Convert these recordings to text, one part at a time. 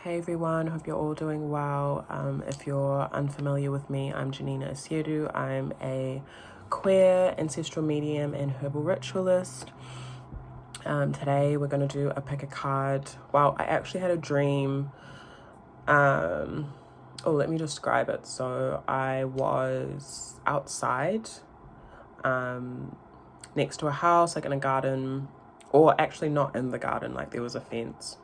Hey everyone, hope you're all doing well. If you're unfamiliar with me, I'm Janina Asiedu. I'm a queer ancestral medium and herbal ritualist. Today we're going to do a pick a card. Wow, I actually had a dream. Let me describe it. So I was outside next to a house, like in a garden, or actually not in the garden, like there was a fence.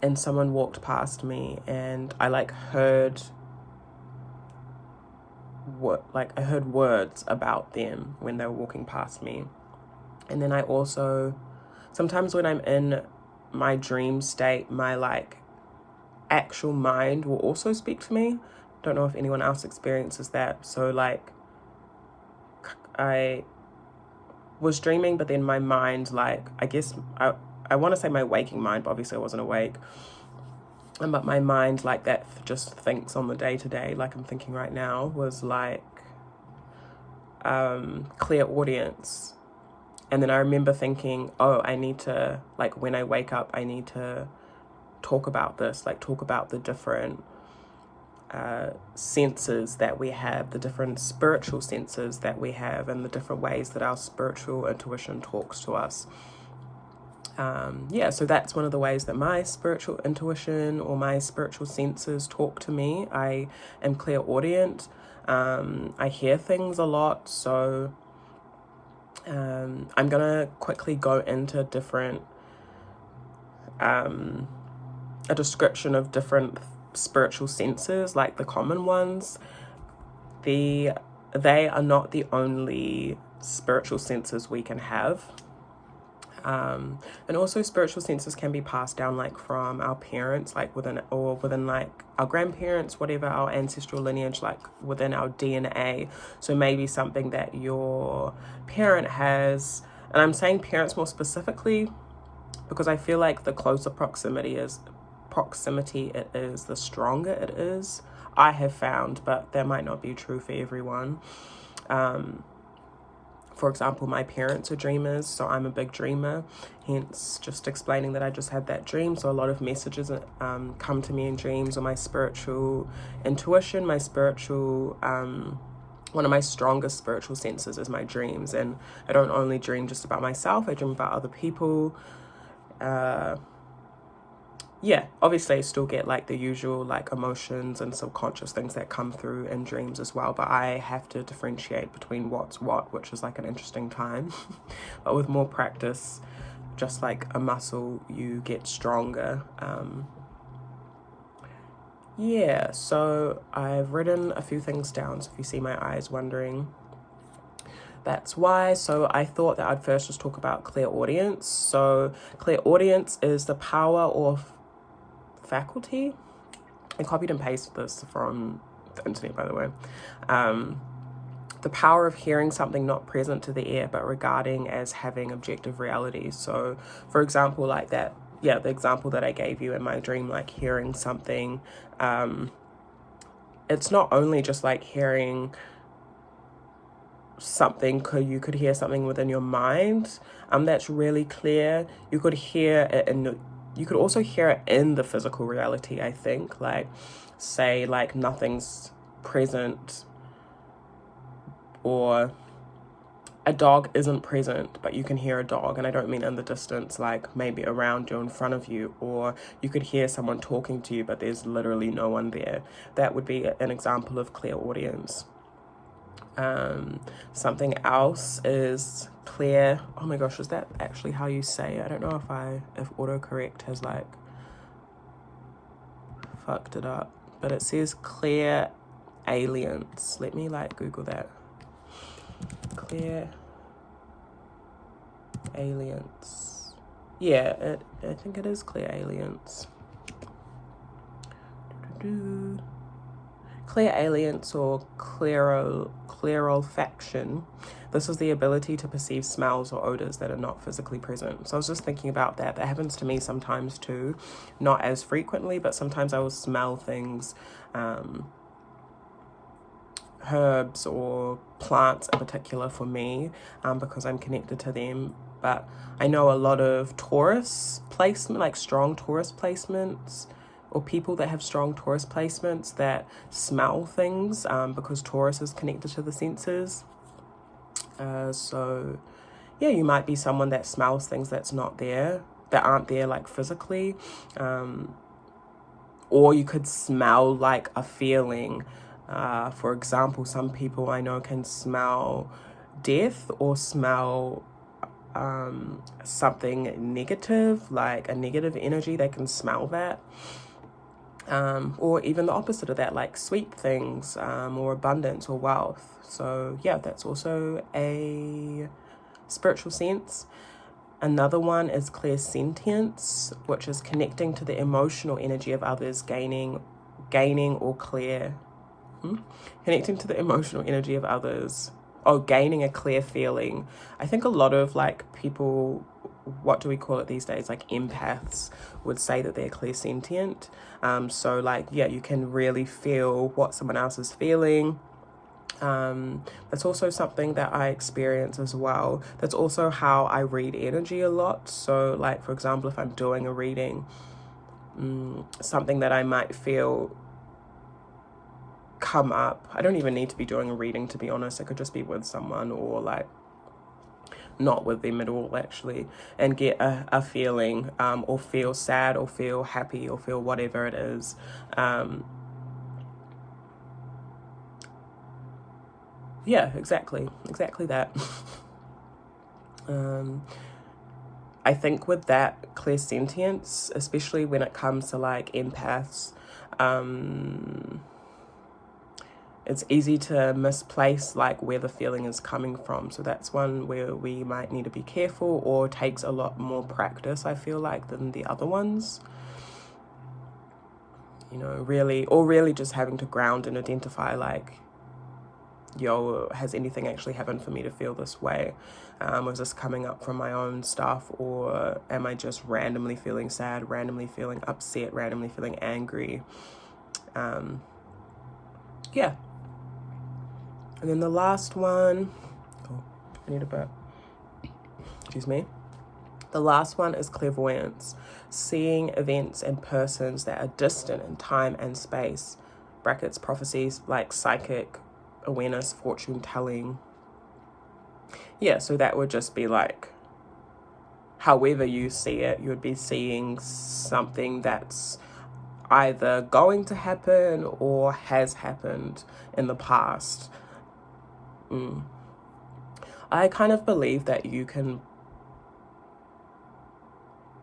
And someone walked past me, and I heard words about them when they were walking past me. And then I also, sometimes when I'm in my dream state, my actual mind will also speak to me. Don't know if anyone else experiences that. So I was dreaming, but then my mind, I want to say my waking mind, but obviously I wasn't awake. But my mind, that just thinks on the day-to-day, like I'm thinking right now, was clear audience. And then I remember thinking, oh, I need to, when I wake up, I need to talk about this, talk about the different senses that we have, the different spiritual senses that we have, and the different ways that our spiritual intuition talks to us. So that's one of the ways that my spiritual intuition or my spiritual senses talk to me. I am clairaudient. I hear things a lot, so I'm gonna quickly go into a description of different spiritual senses, like the common ones. They are not the only spiritual senses we can have. And also spiritual senses can be passed down from our parents, within our grandparents, whatever, our ancestral lineage, within our DNA. So maybe something that your parent has, and I'm saying parents more specifically because I feel like the closer proximity it is, the stronger it is, I have found, but that might not be true for everyone. For example, my parents are dreamers, so I'm a big dreamer, hence just explaining that I just had that dream. So a lot of messages come to me in dreams, or my spiritual intuition, my spiritual, one of my strongest spiritual senses is my dreams. And I don't only dream just about myself, I dream about other people. Obviously I still get the usual emotions and subconscious things that come through in dreams as well, but I have to differentiate between what's what, which is an interesting time. But with more practice, just like a muscle, you get stronger. So I've written a few things down, so if you see my eyes wondering, that's why. So I thought that I'd first just talk about clairaudience. So clairaudience is the power or faculty. I copied and pasted this from the internet, by the way. The power of hearing something not present to the ear but regarding as having objective reality. So for example, the example that I gave you in my dream, hearing something, it's not only just hearing something, you could hear something within your mind that's really clear. You could hear it you could also hear it in the physical reality, I think. Say nothing's present, or a dog isn't present, but you can hear a dog, and I don't mean in the distance, maybe around you, in front of you, or you could hear someone talking to you, but there's literally no one there. That would be an example of clairaudience. Something else is clear. Oh my gosh, is that actually how you say it? I don't know if autocorrect has fucked it up, but it says clear aliens. Let me Google that. Clear aliens. I think it is clear aliens. Clear aliens, or clear olfaction. This is the ability to perceive smells or odors that are not physically present. So I was just thinking about that. That happens to me sometimes too, not as frequently, but sometimes I will smell things, herbs or plants in particular for me, because I'm connected to them but I know a lot of Taurus placement, like strong Taurus placements, or people that have strong Taurus placements that smell things, because Taurus is connected to the senses. So yeah, you might be someone that smells things that aren't there like physically, or you could smell like a feeling. For example, some people I know can smell death or smell something negative, like a negative energy. They can smell that. Or even the opposite of that, like sweet things, or abundance or wealth. So yeah, that's also a spiritual sense. Another one is clairsentience, which is connecting to the emotional energy of others, gaining or clear. Connecting to the emotional energy of others. Oh, gaining a clear feeling. I think a lot of like people, what do we call it these days? Like empaths would say that they're clairsentient. So like, yeah, you can really feel what someone else is feeling. That's also something that I experience as well. That's also how I read energy a lot. So like, for example, if I'm doing a reading, something that I might feel come up. I don't even need to be doing a reading, to be honest. I could just be with someone, or like not with them at all actually, and get a feeling, or feel sad or feel happy or feel whatever it is. Yeah, exactly that. I think with that clairsentience, especially when it comes to like empaths, it's easy to misplace like where the feeling is coming from. So that's one where we might need to be careful, or takes a lot more practice, I feel like, than the other ones. You know, really just having to ground and identify like, yo, has anything actually happened for me to feel this way? Was this coming up from my own stuff, or am I just randomly feeling sad, randomly feeling upset, randomly feeling angry? Yeah. And then the last one, I need a burp. Excuse me. The last one is clairvoyance, seeing events and persons that are distant in time and space, brackets, prophecies, like psychic awareness, fortune telling. Yeah, so that would just be like, however you see it, you would be seeing something that's either going to happen or has happened in the past. I kind of believe that you can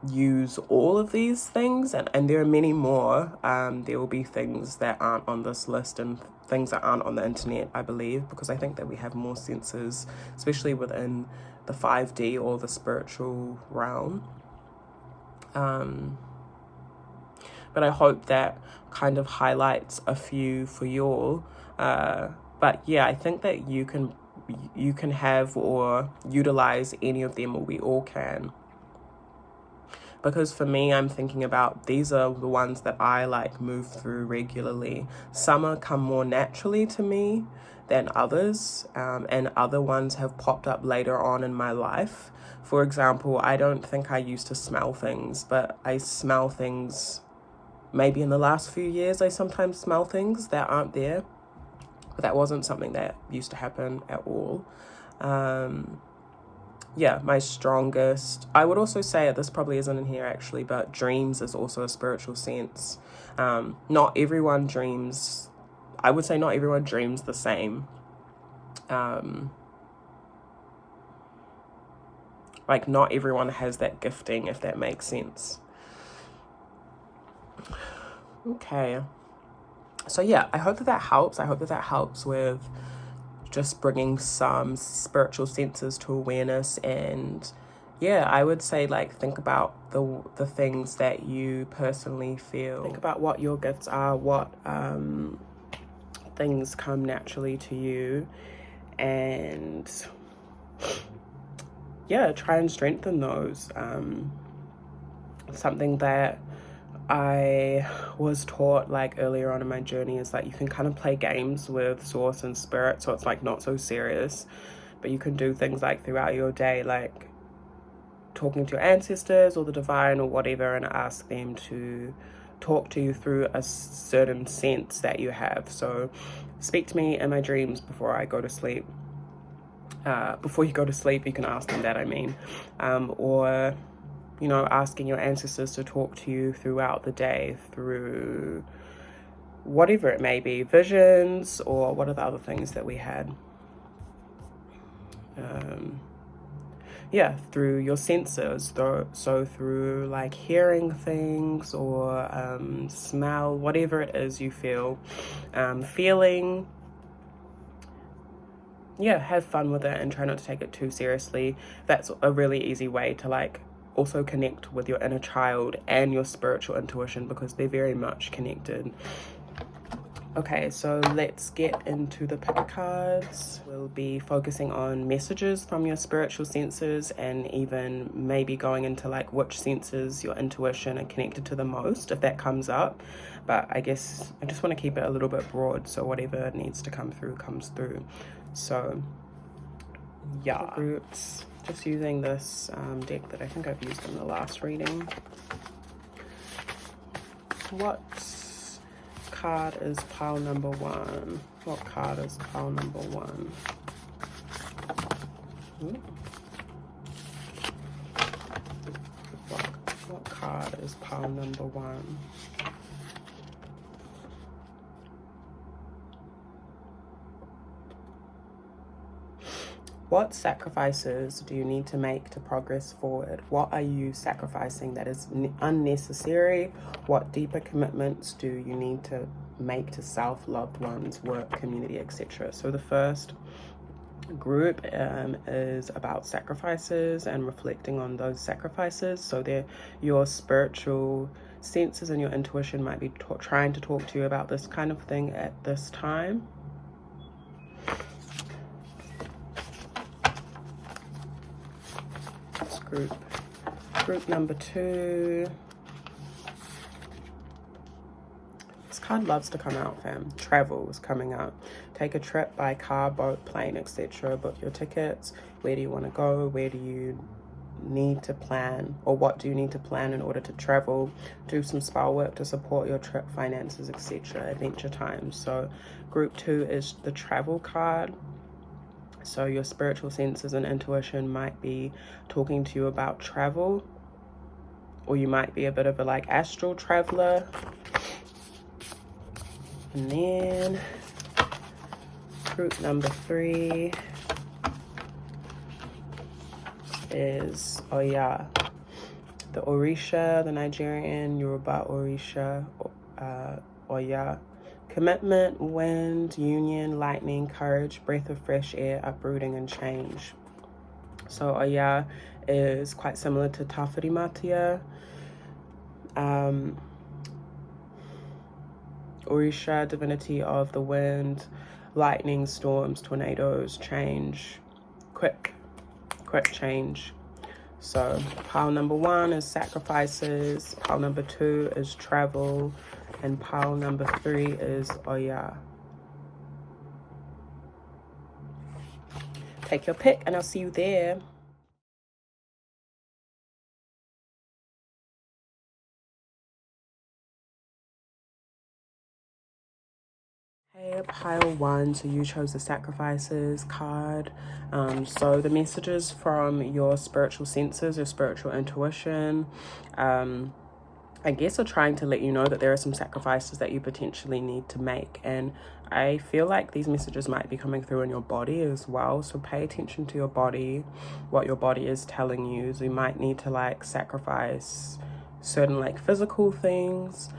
use all of these things, and there are many more. There will be things that aren't on this list and things that aren't on the internet, I believe, because I think that we have more senses, especially within the 5D or the spiritual realm. But I hope that kind of highlights a few for you all. But yeah, I think that you can have or utilize any of them, or we all can. Because for me, I'm thinking about, these are the ones that I like move through regularly. Some come more naturally to me than others, and other ones have popped up later on in my life. For example, I don't think I used to smell things, but I smell things maybe in the last few years. I sometimes smell things that aren't there, but that wasn't something that used to happen at all. Yeah, my strongest, I would also say, this probably isn't in here actually, but dreams is also a spiritual sense. Not everyone dreams, I would say not everyone dreams the same. Like not everyone has that gifting, if that makes sense. Okay. So yeah, I hope that helps. I hope that helps with just bringing some spiritual senses to awareness. And yeah, I would say like, think about the things that you personally feel. Think about what your gifts are, what things come naturally to you, and yeah, try and strengthen those. Something that I was taught like earlier on in my journey is that you can kind of play games with source and spirit, so it's like not so serious, but you can do things like throughout your day, like talking to your ancestors or the divine or whatever, and ask them to talk to you through a certain sense that you have. So speak to me in my dreams before I go to sleep. Before you go to sleep, you can ask them that, I mean. Or, you know, asking your ancestors to talk to you throughout the day through whatever it may be, visions, or what are the other things that we had? Yeah, through your senses, so through like hearing things or smell, whatever it is you feel, feeling. Yeah, have fun with it and try not to take it too seriously. That's a really easy way to like also connect with your inner child and your spiritual intuition, because they're very much connected. Okay, so let's get into the pick cards. We'll be focusing on messages from your spiritual senses, and even maybe going into like which senses your intuition are connected to the most, if that comes up. But I guess I just want to keep it a little bit broad, so whatever needs to come through comes through. So yeah, groups, just using this deck that I think I've used in the last reading. What card is pile number 1? What card is pile number 1? What card is pile number 1? What sacrifices do you need to make to progress forward? What are you sacrificing that is unnecessary? What deeper commitments do you need to make to self, loved ones, work, community, etc.? So the first group is about sacrifices and reflecting on those sacrifices. So your spiritual senses and your intuition might be trying to talk to you about this kind of thing at this time. Group number 2. This card loves to come out, fam. Travel is coming out. Take a trip by car, boat, plane, etc. Book your tickets. Where do you want to go? Where do you need to plan, or what do you need to plan in order to travel? Do some spell work to support your trip, finances, etc. Adventure time. So group 2 is the travel card. So your spiritual senses and intuition might be talking to you about travel, or you might be a bit of a like astral traveler. And then group number 3 is Oya, the Orisha, the Nigerian, Yoruba Orisha, Oya. Commitment, wind, union, lightning, courage, breath of fresh air, uprooting and change. So Oya is quite similar to Tafarimatia. Orisha, divinity of the wind, lightning, storms, tornadoes, change, quick change. So pile number 1 is sacrifices, pile number 2 is travel, and pile number 3 is Oya. Take your pick and I'll see you there. Okay, pile 1, so you chose the sacrifices card. So the messages from your spiritual senses, your spiritual intuition, I guess are trying to let you know that there are some sacrifices that you potentially need to make. And I feel like these messages might be coming through in your body as well. So pay attention to your body, what your body is telling you. So you might need to like sacrifice certain like physical things.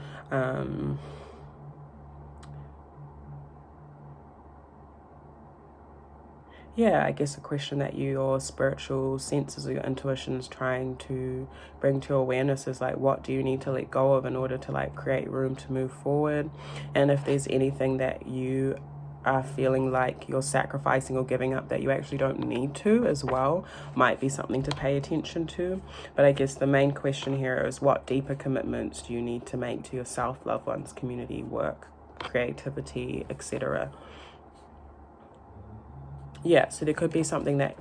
Yeah, I guess a question that your spiritual senses or your intuition is trying to bring to awareness is like, what do you need to let go of in order to like create room to move forward? And if there's anything that you are feeling like you're sacrificing or giving up that you actually don't need to as well, might be something to pay attention to. But I guess the main question here is, what deeper commitments do you need to make to yourself, loved ones, community, work, creativity, etc.? Yeah, so there could be something that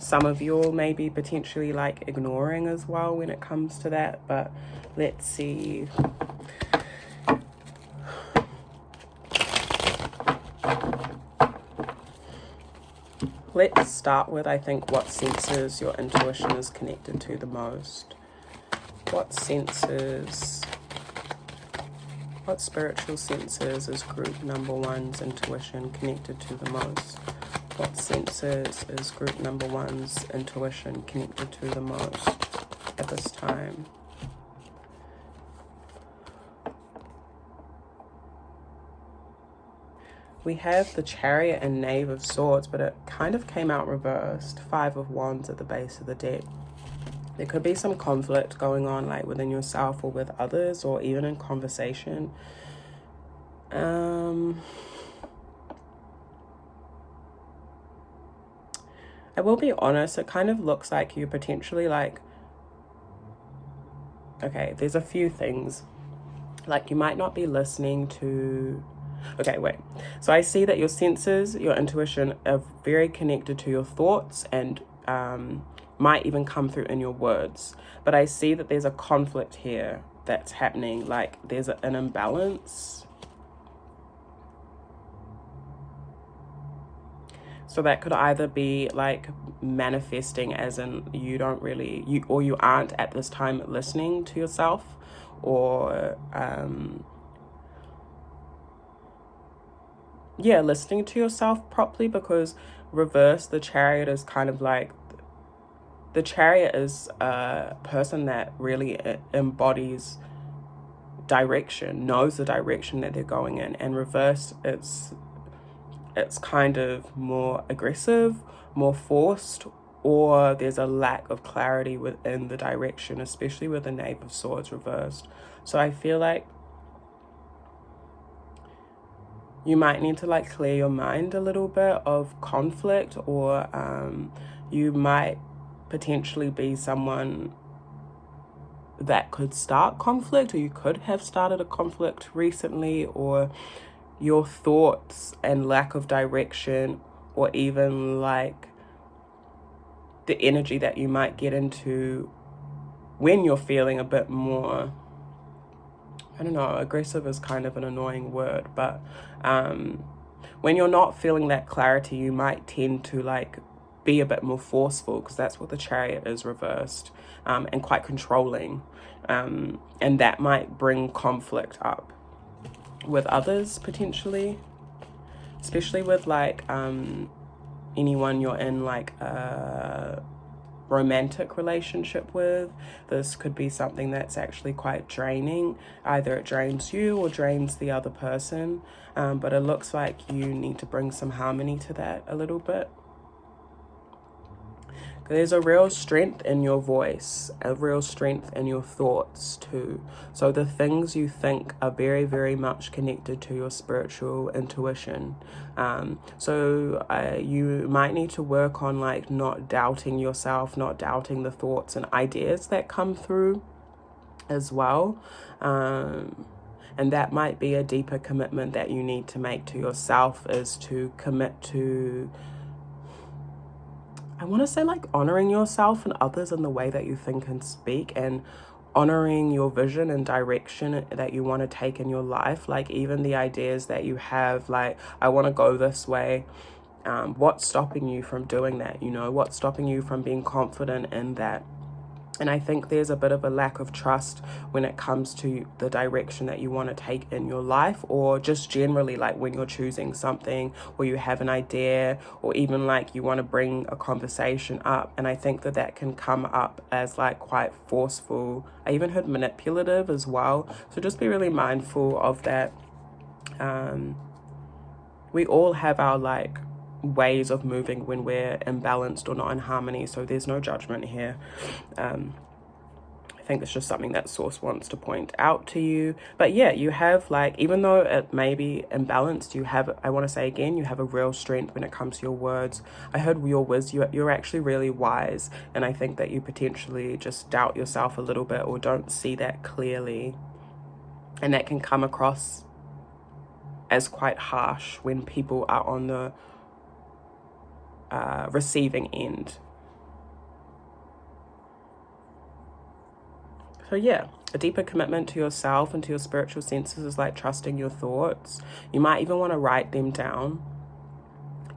some of you may be potentially like ignoring as well when it comes to that. But let's see. Let's start with, I think, what senses your intuition is connected to the most. What senses, what spiritual senses is group number one's intuition connected to the most? What senses is group number one's intuition connected to the most at this time? We have the Chariot and Knave of Swords, but it kind of came out reversed. Five of Wands at the base of the deck. There could be some conflict going on, like within yourself or with others, or even in conversation. I will be honest, it kind of looks like you potentially like, okay, there's a few things. Like you might not be listening to, okay, wait. So I see that your senses, your intuition are very connected to your thoughts and might even come through in your words. But I see that there's a conflict here that's happening. Like there's an imbalance. So that could either be like manifesting as in you don't really, you aren't at this time listening to yourself, or yeah, listening to yourself properly, because reverse, the Chariot is kind of like, the Chariot is a person that really embodies direction, knows the direction that they're going in, and reverse, it's kind of more aggressive, more forced, or there's a lack of clarity within the direction, especially with the Knave of Swords reversed. So I feel like you might need to like clear your mind a little bit of conflict, or you might potentially be someone that could start conflict, or you could have started a conflict recently, or your thoughts and lack of direction, or even like the energy that you might get into when you're feeling a bit more, I don't know, aggressive is kind of an annoying word, but when you're not feeling that clarity, you might tend to like be a bit more forceful, because that's what the Chariot is reversed, and quite controlling, and that might bring conflict up with others potentially, especially with like anyone you're in like a romantic relationship with. This could be something that's actually quite draining. Either it drains you or drains the other person, but it looks like you need to bring some harmony to that a little bit. There's a real strength in your voice, a real strength in your thoughts too. So the things you think are very, very much connected to your spiritual intuition. So you might need to work on like not doubting yourself, not doubting the thoughts and ideas that come through as well. And that might be a deeper commitment that you need to make to yourself, is to commit to, I want to say like honoring yourself and others in the way that you think and speak, and honoring your vision and direction that you want to take in your life. Like even the ideas that you have, like, I want to go this way. What's stopping you from doing that? You know, what's stopping you from being confident in that? And I think there's a bit of a lack of trust when it comes to the direction that you want to take in your life, or just generally like when you're choosing something, or you have an idea, or even like you want to bring a conversation up. And I think that that can come up as like quite forceful. I even heard manipulative as well. So just be really mindful of that. We all have our like ways of moving when we're imbalanced or not in harmony, so there's no judgment here. I think it's just something that Source wants to point out to you. But yeah, you have like, even though it may be imbalanced, you have, I want to say again, you have a real strength when it comes to your words. I heard your wisdom, you're actually really wise, and I think that you potentially just doubt yourself a little bit, or don't see that clearly, and that can come across as quite harsh when people are on the receiving end So yeah, a deeper commitment to yourself and to your spiritual senses is like trusting your thoughts. You might even want to write them down.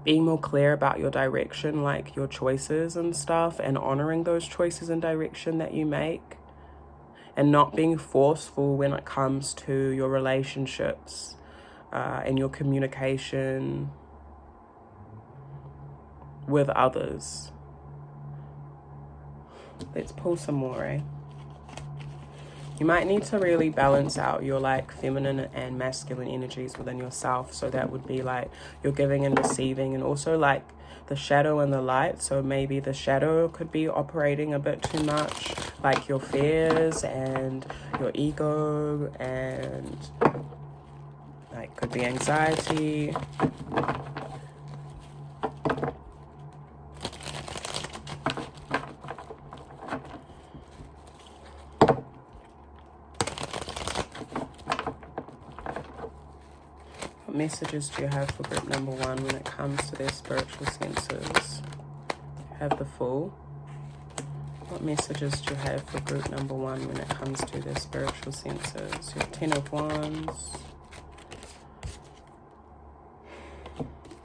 Being more clear about your direction, like your choices and stuff, and honoring those choices and direction that you make. And not being forceful when it comes to your relationships and your communication with others. Let's pull some more, eh? You might need to really balance out your like feminine and masculine energies within yourself. So that would be like your giving and receiving, and also like the shadow and the light. So maybe the shadow could be operating a bit too much, like your fears and your ego, and like could be anxiety. What messages do you have for group number 1 when it comes to their spiritual senses? You have the Fool. What messages do you have for group number 1 when it comes to their spiritual senses? You have 10 of Wands.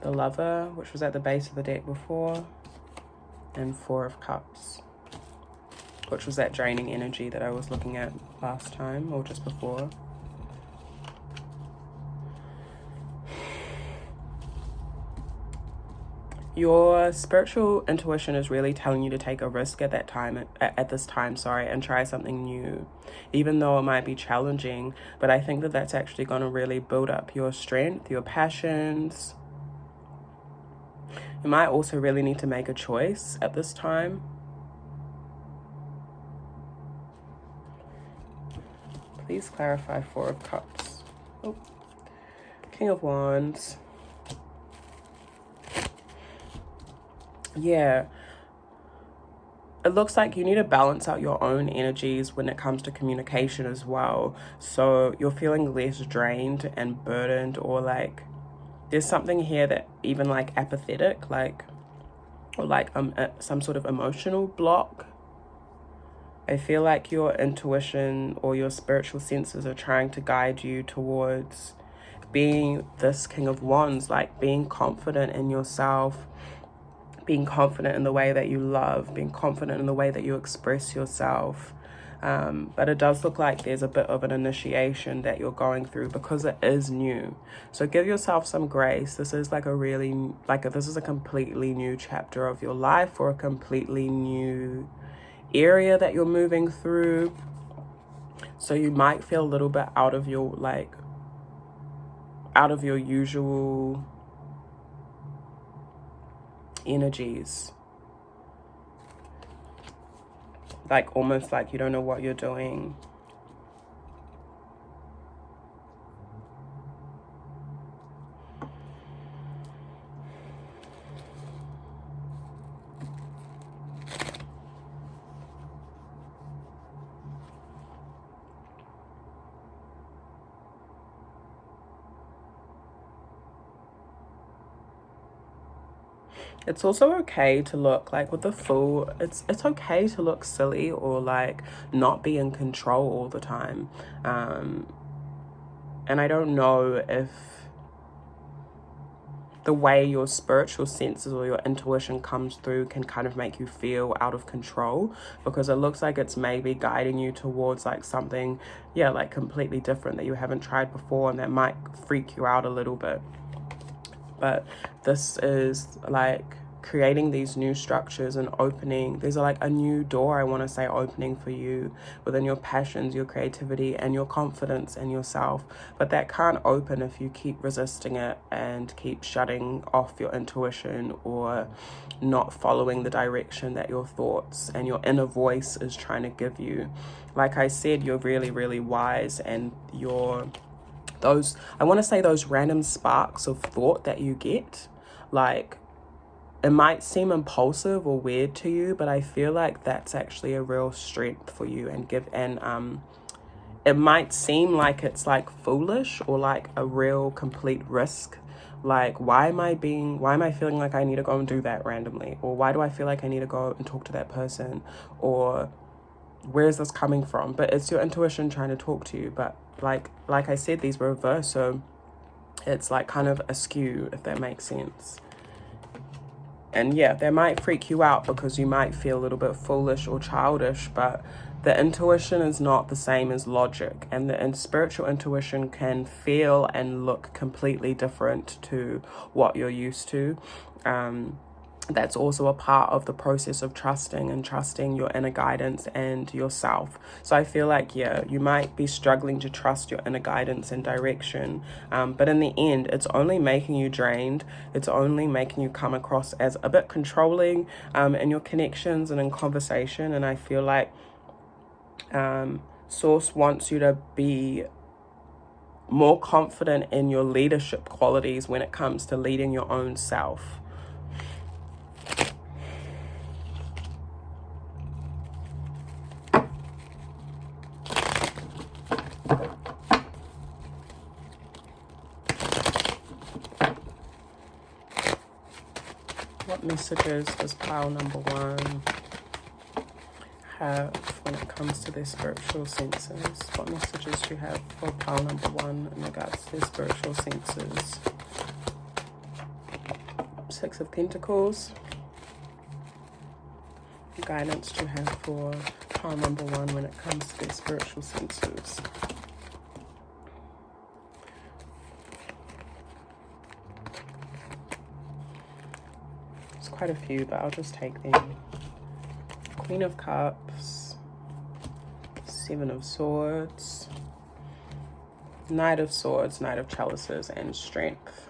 The Lover, which was at the base of the deck before. And 4 of Cups, which was that draining energy that I was looking at last time, or just before. Your spiritual intuition is really telling you to take a risk at this time, and try something new, even though it might be challenging. But I think that that's actually going to really build up your strength, your passions. You might also really need to make a choice at this time. Please clarify 4 of Cups. Oh. King of Wands. Yeah, it looks like you need to balance out your own energies when it comes to communication as well. So you're feeling less drained and burdened, or like there's something here that even like apathetic, like, or like some sort of emotional block. I feel like your intuition or your spiritual senses are trying to guide you towards being this King of Wands, like being confident in yourself, being confident in the way that you love, being confident in the way that you express yourself. But it does look like there's a bit of an initiation that you're going through because it is new. So give yourself some grace. This is like this is a completely new chapter of your life, or a completely new area that you're moving through. So you might feel a little bit out of your usual energies, like almost like you don't know what you're doing. It's also okay to look like with the Fool, it's okay to look silly or like not be in control all the time. And I don't know if the way your spiritual senses or your intuition comes through can kind of make you feel out of control, because it looks like it's maybe guiding you towards like something, yeah, like completely different that you haven't tried before, and that might freak you out a little bit. But this is like creating these new structures and opening. There's like a new door, I want to say, opening for you within your passions, your creativity, and your confidence in yourself. But that can't open if you keep resisting it and keep shutting off your intuition, or not following the direction that your thoughts and your inner voice is trying to give you. Like I said, you're really, really wise, and those random sparks of thought that you get, like, it might seem impulsive or weird to you, but I feel like that's actually a real strength for you, and it might seem like it's like foolish or like a real complete risk. Like, why am I feeling like I need to go and do that randomly? Or why do I feel like I need to go and talk to that person? Or where is this coming from? But it's your intuition trying to talk to you. But like I said, these were reversed, so it's like kind of askew, if that makes sense. And yeah, they might freak you out because you might feel a little bit foolish or childish, but the intuition is not the same as logic, and spiritual intuition can feel and look completely different to what you're used to. That's also a part of the process of trusting your inner guidance and yourself. So I feel like, yeah, you might be struggling to trust your inner guidance and direction, but in the end, it's only making you drained. It's only making you come across as a bit controlling in your connections and in conversation. And I feel like Source wants you to be more confident in your leadership qualities when it comes to leading your own self. What messages does pile number one have when it comes to their spiritual senses? What messages do you have for pile number one in regards to their spiritual senses? Six of Pentacles. What guidance do you have for pile number one when it comes to their spiritual senses? Quite a few, but I'll just take them. Queen of Cups, Seven of Swords, Knight of Swords, Knight of Chalices, and Strength.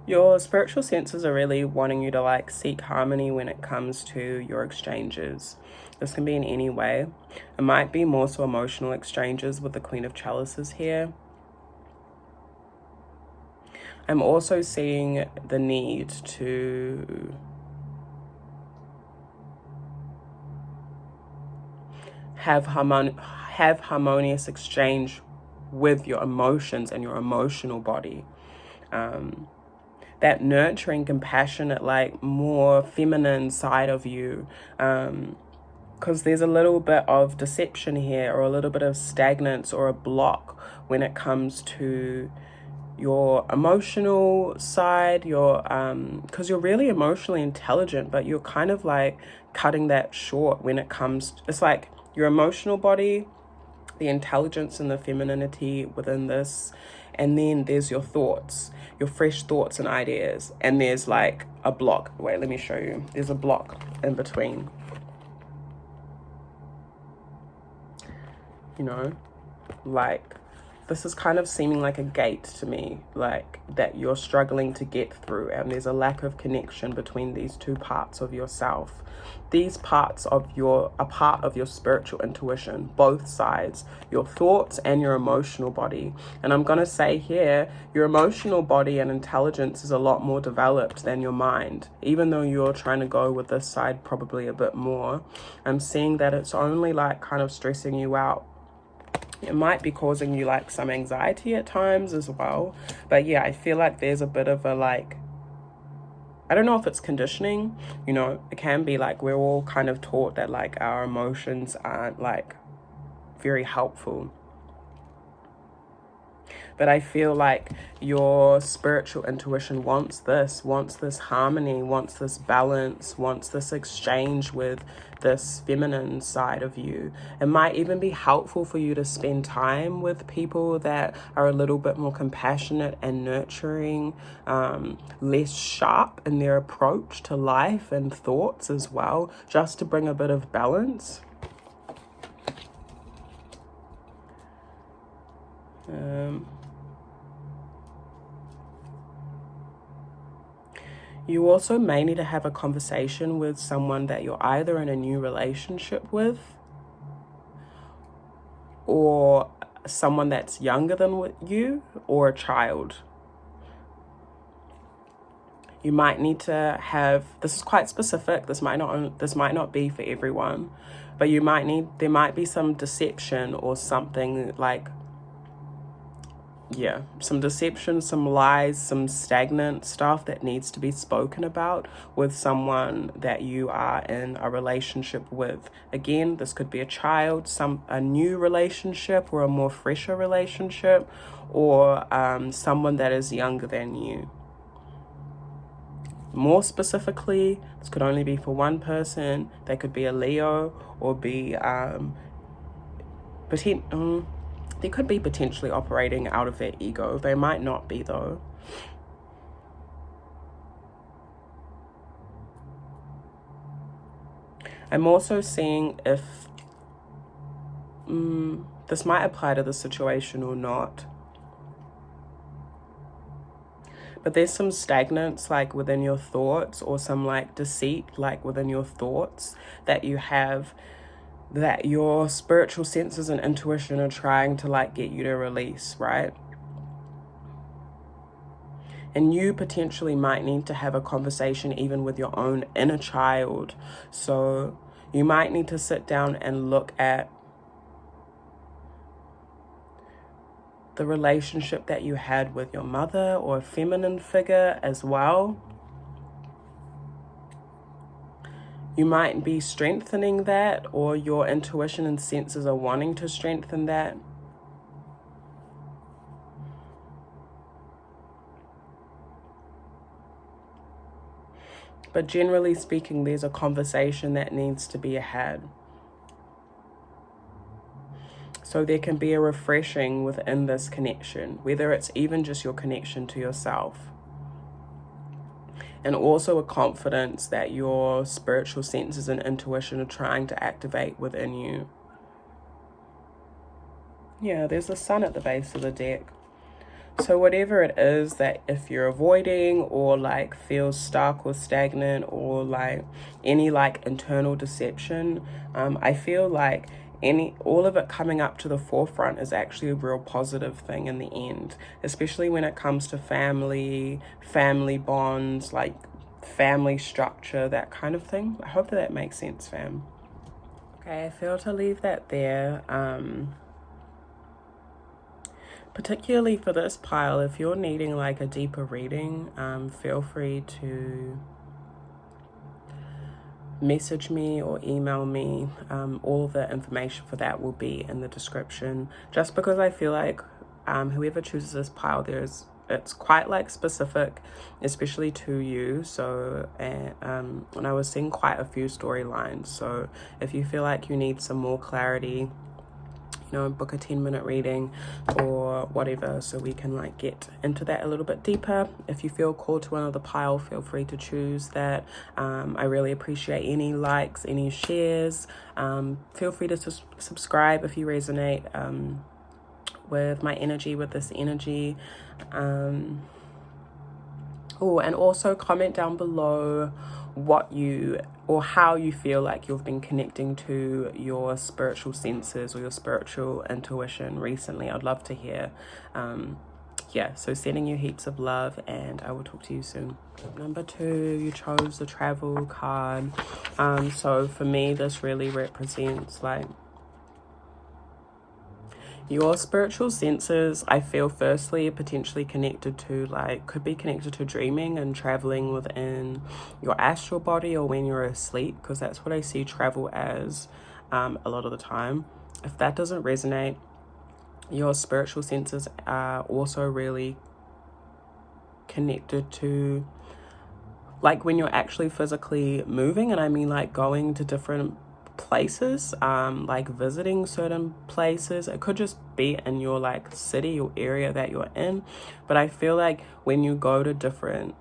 Your spiritual senses are really wanting you to like seek harmony when it comes to your exchanges. This can be in any way. It might be more so emotional exchanges with the Queen of Chalices here. I'm also seeing the need to have harmonious exchange with your emotions and your emotional body. That nurturing, compassionate, like more feminine side of you, because there's a little bit of deception here, or a little bit of stagnance or a block when it comes to your emotional side, your because you're really emotionally intelligent, but you're kind of like cutting that short when it comes it's like your emotional body, the intelligence and the femininity within this, and then there's your thoughts, your fresh thoughts and ideas, and there's like a block. Wait, let me show you. There's a block in between, you know, like this is kind of seeming like a gate to me, like that you're struggling to get through, and there's a lack of connection between these two parts of yourself. These parts of a part of your spiritual intuition, both sides, your thoughts and your emotional body. And I'm going to say here, your emotional body and intelligence is a lot more developed than your mind. Even though you're trying to go with this side probably a bit more, I'm seeing that it's only like kind of stressing you out. It might be causing you like some anxiety at times as well. But yeah, I feel like there's a bit of a like, I don't know if it's conditioning, you know, it can be like we're all kind of taught that like our emotions aren't like very helpful. But I feel like your spiritual intuition wants this harmony, wants this balance, wants this exchange with this feminine side of you. It might even be helpful for you to spend time with people that are a little bit more compassionate and nurturing, less sharp in their approach to life and thoughts as well, just to bring a bit of balance. You also may need to have a conversation with someone that you're either in a new relationship with, or someone that's younger than you, or a child. You might need to have, this is quite specific, this might not be for everyone, but there might be some deception or something like, yeah, some deception, some lies, some stagnant stuff that needs to be spoken about with someone that you are in a relationship with. Again, this could be a child, a new relationship or a more fresher relationship, or someone that is younger than you. More specifically, this could only be for one person. They could be a Leo or be they could be potentially operating out of their ego. They might not be, though. I'm also seeing if this might apply to the situation or not. But there's some stagnance like within your thoughts, or some like deceit like within your thoughts that you have, that your spiritual senses and intuition are trying to like get you to release, right? And you potentially might need to have a conversation even with your own inner child. So you might need to sit down and look at the relationship that you had with your mother or a feminine figure as well. You might be strengthening that, or your intuition and senses are wanting to strengthen that. But generally speaking, there's a conversation that needs to be had. So there can be a refreshing within this connection, whether it's even just your connection to yourself. And also a confidence that your spiritual senses and intuition are trying to activate within you. Yeah, there's a sun at the base of the deck. So whatever it is that if you're avoiding, or like feels stuck or stagnant, or like any like internal deception, I feel like all of it coming up to the forefront is actually a real positive thing in the end, especially when it comes to family bonds, like family structure, that kind of thing. I hope that makes sense, fam. Okay, I feel to leave that there. Particularly for this pile, if you're needing like a deeper reading, feel free to message me or email me. All of the information for that will be in the description, just because I feel like whoever chooses this pile, it's quite like specific, especially to you. So and I was seeing quite a few storylines, so if you feel like you need some more clarity, book a 10-minute reading or whatever, so we can like get into that a little bit deeper. If you feel called to another pile, feel free to choose that. I really appreciate any likes, any shares. Feel free to subscribe if you resonate with my energy, with this energy. Oh, and also comment down below what you or how you feel like you've been connecting to your spiritual senses or your spiritual intuition recently. I'd love to hear. Yeah, so sending you heaps of love, and I will talk to you soon. Number 2, you chose the travel card. So for me, this really represents like your spiritual senses. I feel firstly potentially connected to could be connected to dreaming and traveling within your astral body, or when you're asleep, because that's what I see travel as a lot of the time. If that doesn't resonate, your spiritual senses are also really connected to like when you're actually physically moving, and I mean like going to different places, like visiting certain places. It could just be in your like city or area that you're in, but I feel like when you go to different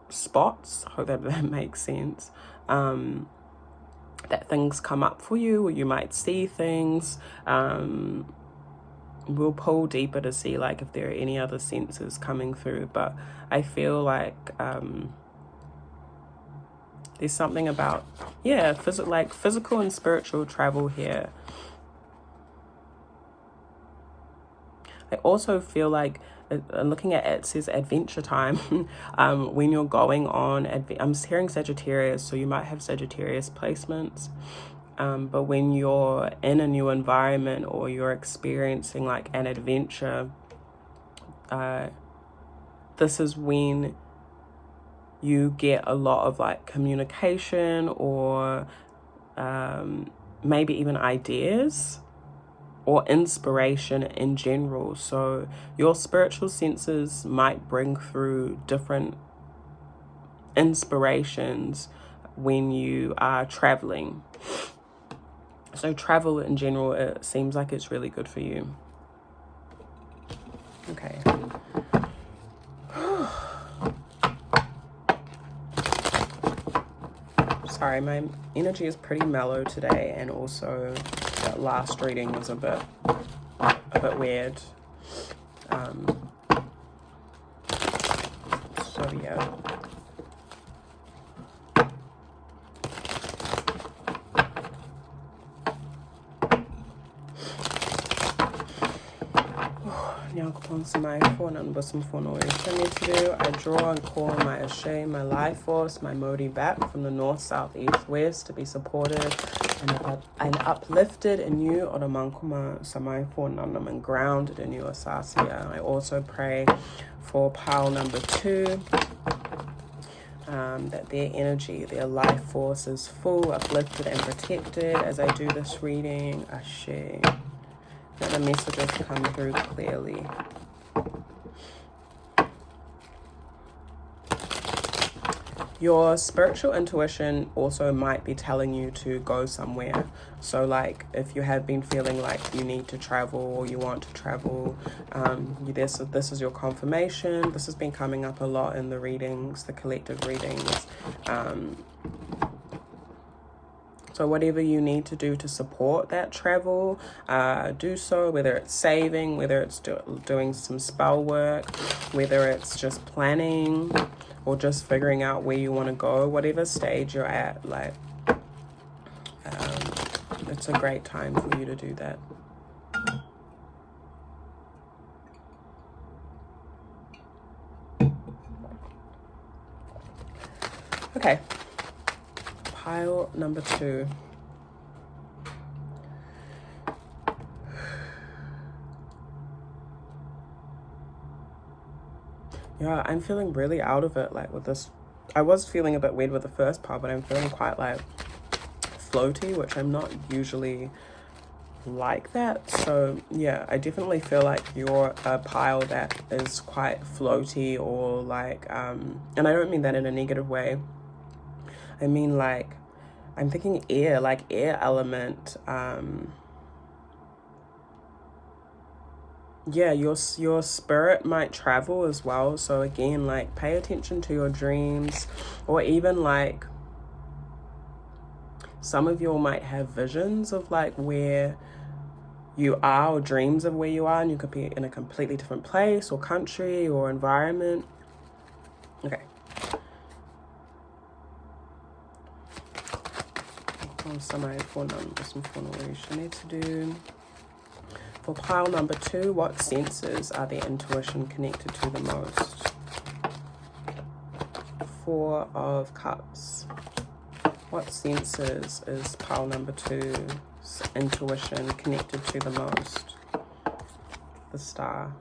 spots, I hope that makes sense, that things come up for you, or you might see things. We'll pull deeper to see like if there are any other senses coming through, but I feel like there's something about, yeah, physical and spiritual travel here. I also feel like, looking at it, says adventure time. When you're going on, I'm hearing Sagittarius, so you might have Sagittarius placements. But when you're in a new environment or you're experiencing like an adventure, this is when you get a lot of like communication or maybe even ideas or inspiration in general. So your spiritual senses might bring through different inspirations when you are traveling. So travel in general, it seems like it's really good for you. Okay. Sorry, my energy is pretty mellow today, and also that last reading was a bit weird. So yeah. Now to my phone and some phone I draw and call my Ashe, my life force, my Modi back from the north, south, east, west to be supported and uplifted in you, Oramankuma Samai Phonanam, and grounded in you, Asasia. I also pray for pile number 2. That their energy, their life force is full, uplifted and protected as I do this reading. Ashe. That the messages come through clearly. Your spiritual intuition also might be telling you to go somewhere. So like if you have been feeling like you need to travel or you want to travel, this is your confirmation. This has been coming up a lot in the readings, the collective readings. So whatever you need to do to support that travel, do so, whether it's saving, whether it's doing some spell work, whether it's just planning or just figuring out where you want to go, whatever stage you're at, like, it's a great time for you to do that. Okay. Pile number 2. Yeah, I'm feeling really out of it, like with this. I was feeling a bit weird with the first pile, but I'm feeling quite like floaty, which I'm not usually like that. So yeah, I definitely feel like you're a pile that is quite floaty or like, and I don't mean that in a negative way. I mean like, I'm thinking air, like air element. Yeah, your spirit might travel as well. So again, like pay attention to your dreams, or even like some of you might have visions of like where you are, or dreams of where you are, and you could be in a completely different place or country or environment. Okay. To do. For pile number 2, what senses are their intuition connected to the most? 4 of Cups. What senses is pile number 2's intuition connected to the most? The Star.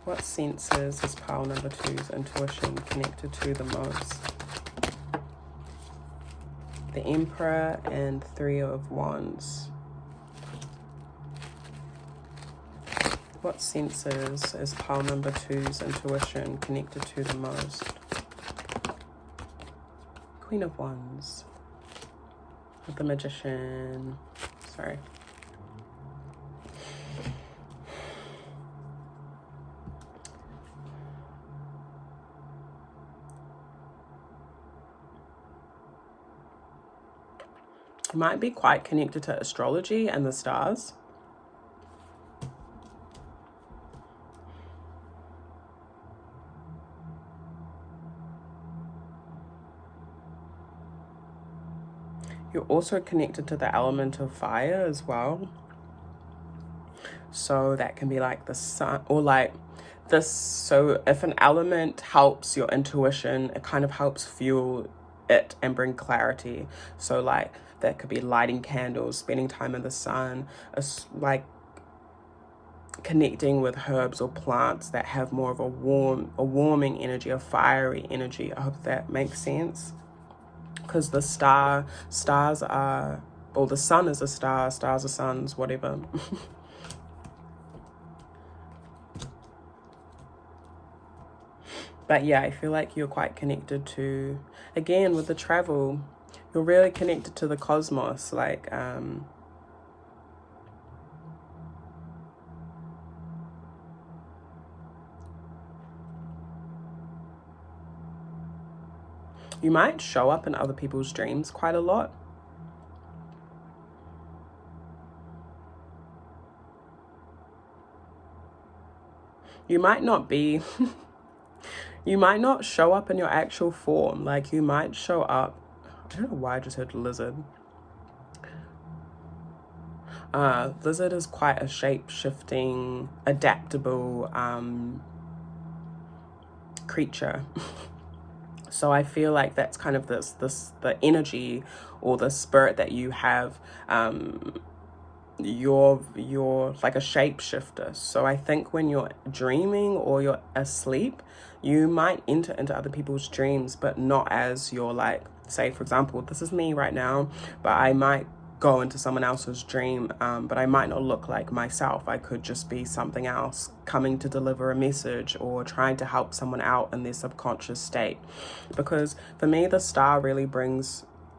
What senses is pile number 2's intuition connected to the most? The Emperor and 3 of Wands. What senses is pile number 2's intuition connected to the most? Queen of Wands. With the Magician. Sorry. Might be quite connected to astrology and the stars. You're also connected to the element of fire as well. So that can be like the sun, or like this. So if an element helps your intuition, it kind of helps fuel it and bring clarity. So like that could be lighting candles, spending time in the sun, like connecting with herbs or plants that have more of a warming energy, a fiery energy. I hope that makes sense. Because the stars are, or the sun is a star, stars are suns, whatever. But yeah, I feel like you're quite connected to, again, with the travel, you're really connected to the cosmos. Like, you might show up in other people's dreams quite a lot. You might not be, you might not show up in your actual form. Like you might show up, I don't know why I just heard lizard. Lizard is quite a shape-shifting, adaptable creature. So I feel like that's kind of the energy or the spirit that you have. You're like a shapeshifter. So I think when you're dreaming or you're asleep, you might enter into other people's dreams, but not as you're like, say for example, this is me right now, but I might go into someone else's dream, but I might not look like myself. I could just be something else coming to deliver a message or trying to help someone out in their subconscious state. Because for me, the star really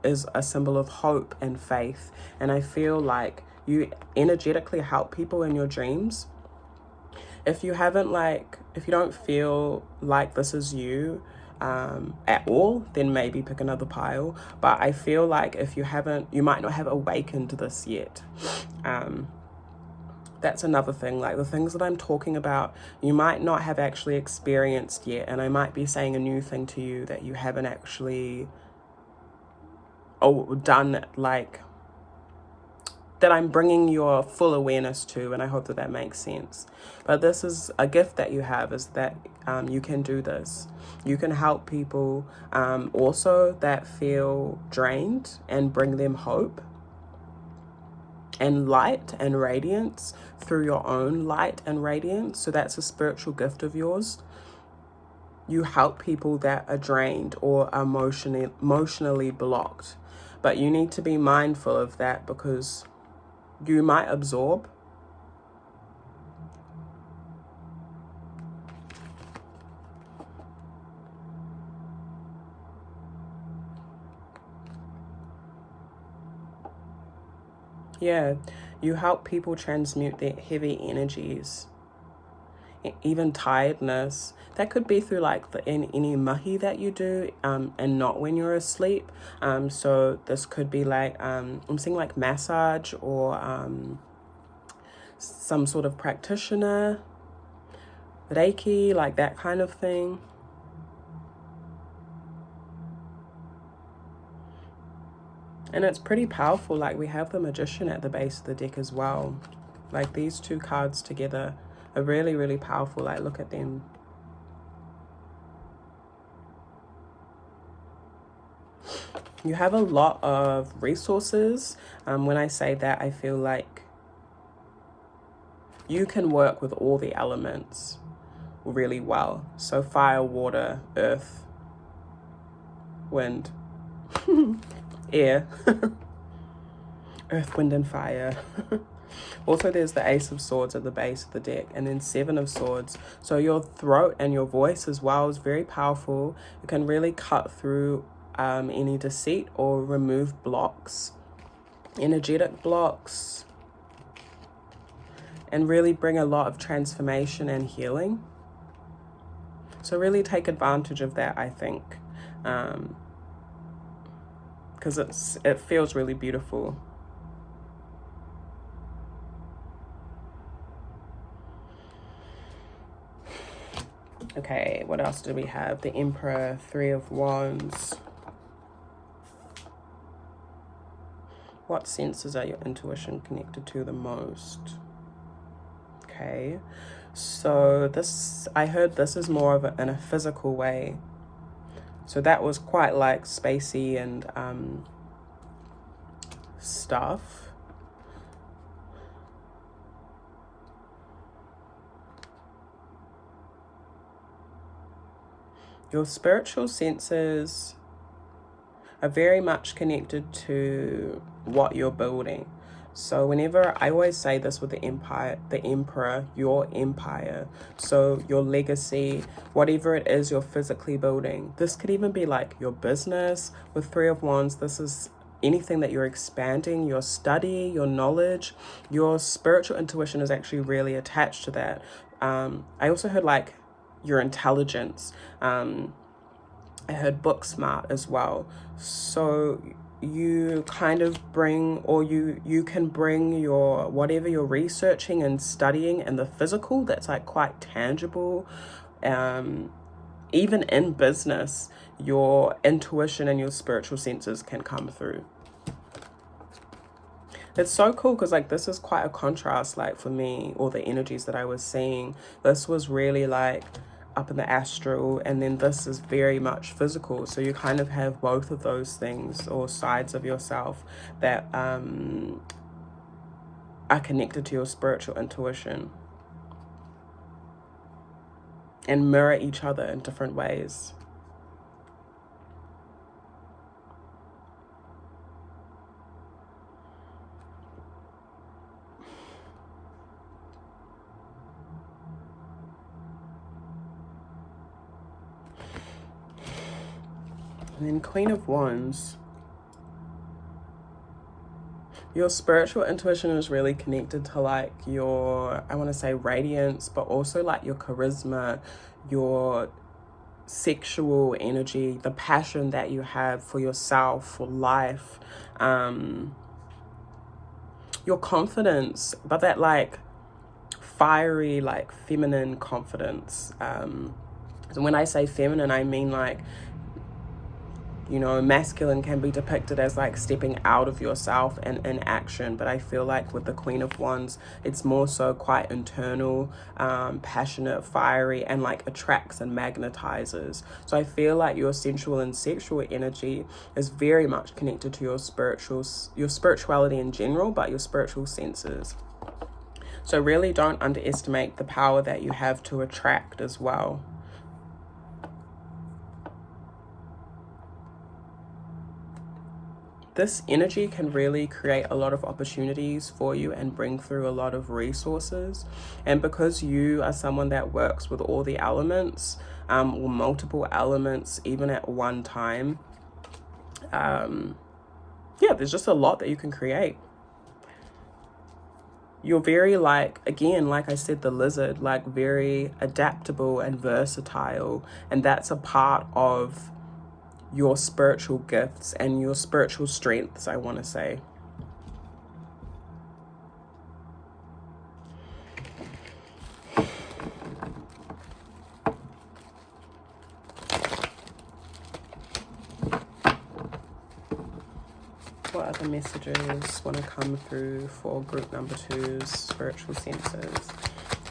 is a symbol of hope and faith. And I feel like you energetically help people in your dreams. If you don't feel like this is you at all, then maybe pick another pile. But I feel like if you might not have awakened this yet. That's another thing. Like the things that I'm talking about, you might not have actually experienced yet. And I might be saying a new thing to you that you haven't actually done, like that I'm bringing your full awareness to, and I hope that makes sense. But this is a gift that you have, is that you can do this. You can help people also that feel drained and bring them hope and light and radiance through your own light and radiance. So that's a spiritual gift of yours. You help people that are drained or emotionally blocked. But you need to be mindful of that because you might absorb. Yeah, you help people transmute their heavy energies, even tiredness. That could be through like any mahi that you do, and not when you're asleep. So this could be like I'm seeing like massage or some sort of practitioner, Reiki, like that kind of thing. And it's pretty powerful. Like we have the Magician at the base of the deck as well. Like these two cards together are really, really powerful. Like look at them. You have a lot of resources. When I say that, I feel like you can work with all the elements really well. So fire, water, earth, wind, air, earth, wind, and fire. Also, there's the Ace of Swords at the base of the deck, and then Seven of Swords. So your throat and your voice as well is very powerful. You can really cut through any deceit or remove blocks, energetic blocks, and really bring a lot of transformation and healing. So really take advantage of that, I think, because it feels really beautiful. Okay, what else do we have? The Emperor, Three of Wands. What senses are your intuition connected to the most? Okay, so this, I heard this is more of in a physical way. So that was quite like spacey and stuff. Your spiritual senses are very much connected to what you're building. So whenever, I always say this with the empire, the emperor, your empire. So your legacy, whatever it is you're physically building. This could even be like your business with Three of Wands. This is anything that you're expanding, your study, your knowledge. Your spiritual intuition is actually really attached to that. I also heard like your intelligence. I heard book smart as well. So you kind of bring, or you can bring your whatever you're researching and studying in the physical that's like quite tangible. Even in business, your intuition and your spiritual senses can come through. It's so cool because like this is quite a contrast, like for me, all the energies that I was seeing. This was really like up in the astral, and then this is very much physical. So you kind of have both of those things or sides of yourself that are connected to your spiritual intuition and mirror each other in different ways. And then Queen of Wands. Your spiritual intuition is really connected to like your, I want to say radiance, but also like your charisma, your sexual energy, the passion that you have for yourself, for life, your confidence, but that like fiery, like feminine confidence. So when I say feminine, I mean like, you know, masculine can be depicted as like stepping out of yourself and in action. But I feel like with the Queen of Wands, it's more so quite internal, passionate, fiery, and like attracts and magnetizes. So I feel like your sensual and sexual energy is very much connected to your spirituality in general, but your spiritual senses. So really don't underestimate the power that you have to attract as well. This energy can really create a lot of opportunities for you and bring through a lot of resources. And because you are someone that works with all the elements, or multiple elements, even at one time, yeah, there's just a lot that you can create. You're very like, again, like I said, the lizard, like very adaptable and versatile. And that's a part of your spiritual gifts and your spiritual strengths, I want to say. What other messages want to come through for group number 2's spiritual senses?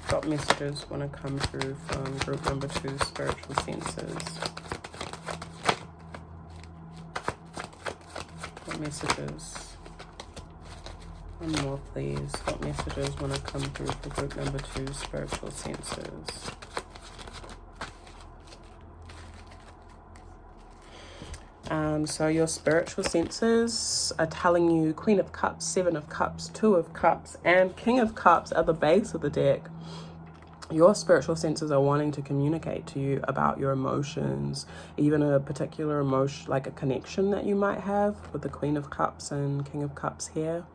What messages want to come through from group number 2's spiritual senses? What messages? One more, please. What messages want to come through for group number 2's spiritual senses? So your spiritual senses are telling you Queen of Cups, Seven of Cups, Two of Cups, and King of Cups at the base of the deck. Your spiritual senses are wanting to communicate to you about your emotions, even a particular emotion, like a connection that you might have with the Queen of Cups and King of Cups here.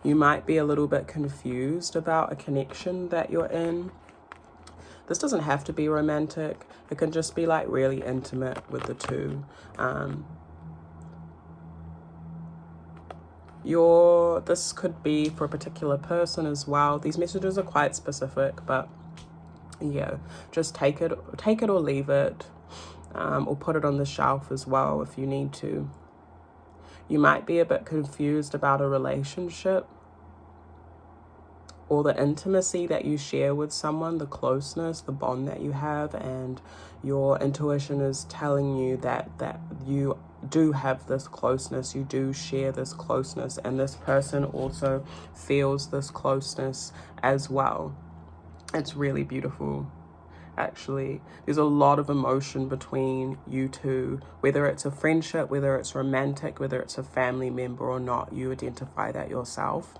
You might be a little bit confused about a connection that you're in. This doesn't have to be romantic. It can just be like really intimate with the two. This could be for a particular person as well. These messages are quite specific, but yeah, just take it or leave it, or put it on the shelf as well if you need to. You might be a bit confused about a relationship. or the intimacy that you share with someone, the closeness, the bond that you have, and your intuition is telling you that you do have this closeness, you do share this closeness, and this person also feels this closeness as well. It's really beautiful. Actually, there's a lot of emotion between you two, whether it's a friendship, whether it's romantic, whether it's a family member or not. You identify that yourself,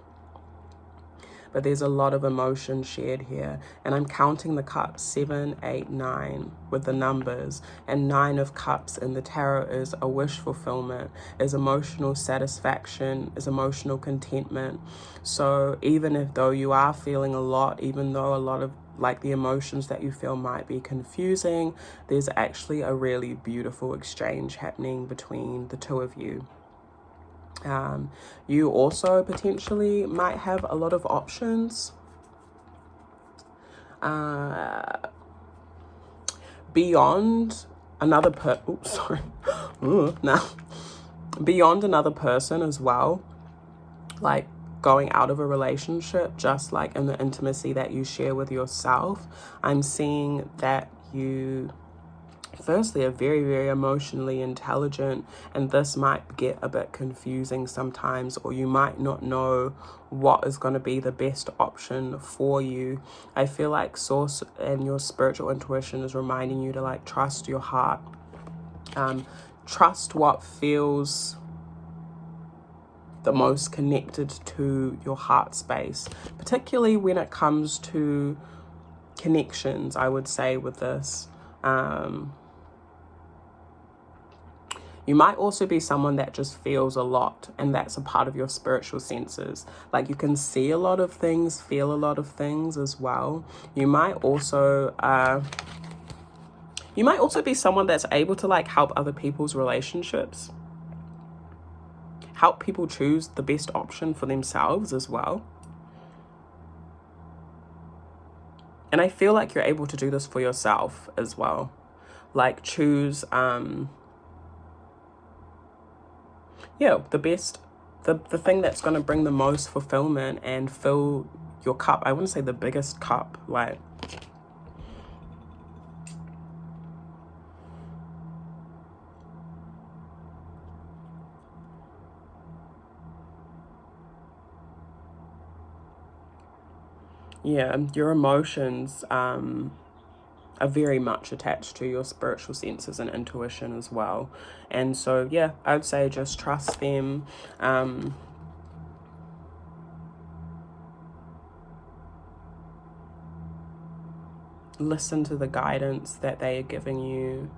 but there's a lot of emotion shared here. And I'm counting the cups, 7, 8, 9 with the numbers, and 9 of cups in the tarot is a wish fulfillment, is emotional satisfaction, is emotional contentment. So even if though you are feeling a lot, even though a lot of like the emotions that you feel might be confusing, there's actually a really beautiful exchange happening between the two of you. You also potentially might have a lot of options beyond another beyond another person as well, like going out of a relationship, just like in the intimacy that you share with yourself. I'm seeing that you firstly are very, very emotionally intelligent, and this might get a bit confusing sometimes, or you might not know what is going to be the best option for you. I feel like source and your spiritual intuition is reminding you to like trust your heart, trust what feels the most connected to your heart space, particularly when it comes to connections. I would say with this, you might also be someone that just feels a lot, and that's a part of your spiritual senses. Like you can see a lot of things, feel a lot of things as well. You might also be someone that's able to like help other people's relationships, help people choose the best option for themselves as well. And I feel like you're able to do this for yourself as well. Like choose the best, the thing that's going to bring the most fulfillment and fill your cup. I wouldn't say the biggest cup, like your emotions are very much attached to your spiritual senses and intuition as well. And so I would say just trust them. Listen to the guidance that they are giving you.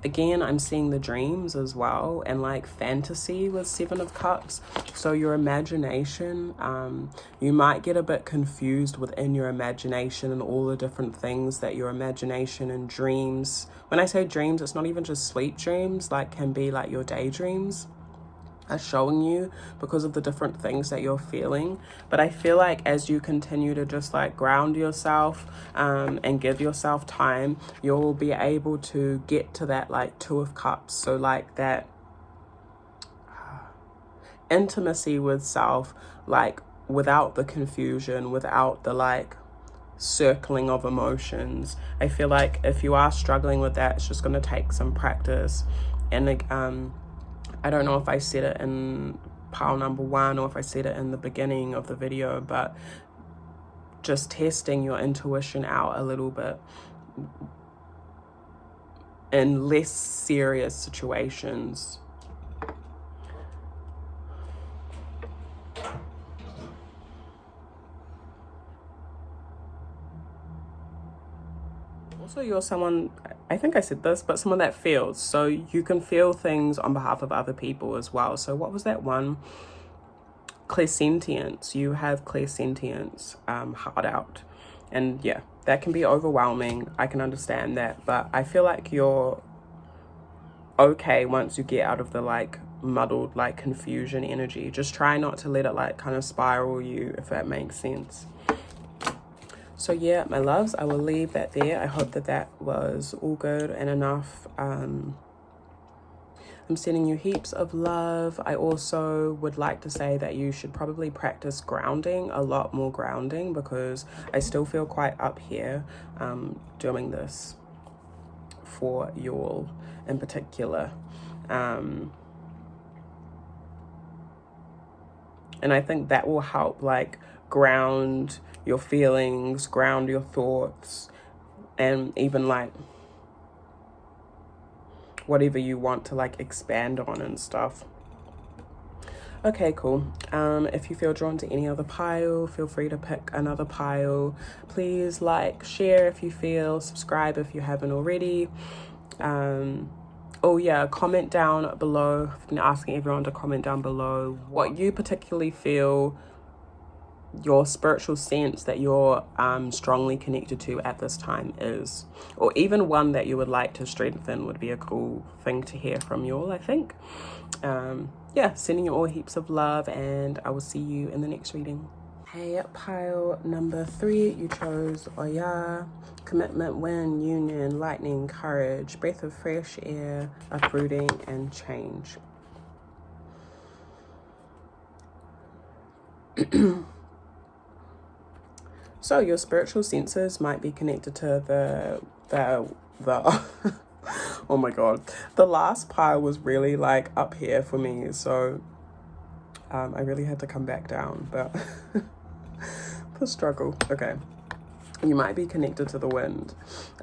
Again, I'm seeing the dreams as well, and like fantasy with 7 of Cups. So your imagination, you might get a bit confused within your imagination and all the different things that your imagination and dreams. When I say dreams, it's not even just sleep dreams, like can be like your daydreams are showing you because of the different things that you're feeling. But I feel like as you continue to just like ground yourself and give yourself time, you'll be able to get to that like 2 of Cups. So like that intimacy with self, like without the confusion, without the like circling of emotions. I feel like if you are struggling with that, it's just going to take some practice. And I don't know if I said it in pile number 1 or if I said it in the beginning of the video, but just testing your intuition out a little bit in less serious situations. Also, you're someone, I think I said this, but someone that feels. So you can feel things on behalf of other people as well. So what was that one? Clairsentience. You have clairsentience, heart out. And that can be overwhelming. I can understand that. But I feel like you're okay once you get out of the like muddled like confusion energy. Just try not to let it like kind of spiral you, if that makes sense. So my loves, I will leave that there. I hope that was all good and enough I'm sending you heaps of love. I also would like to say that you should probably practice grounding, a lot more grounding, because I still feel quite up here doing this for you all in particular. And I think that will help like ground your feelings, ground your thoughts, and even like whatever you want to like expand on and stuff. Okay, cool. If you feel drawn to any other pile, feel free to pick another pile. Please like, share if you feel, subscribe if you haven't already. Oh yeah, comment down below. I've been asking everyone to comment down below what you particularly feel your spiritual sense that you're strongly connected to at this time is, or even one that you would like to strengthen would be a cool thing to hear from you all, I think. Yeah, sending you all heaps of love, and I will see you in the next reading. Hey, pile number 3, you chose Oya, commitment, wind, union, lightning, courage, breath of fresh air, uprooting, and change. So your spiritual senses might be connected to the oh my god, the last pile was really like up here for me, so I really had to come back down, but the struggle. Okay, you might be connected to the wind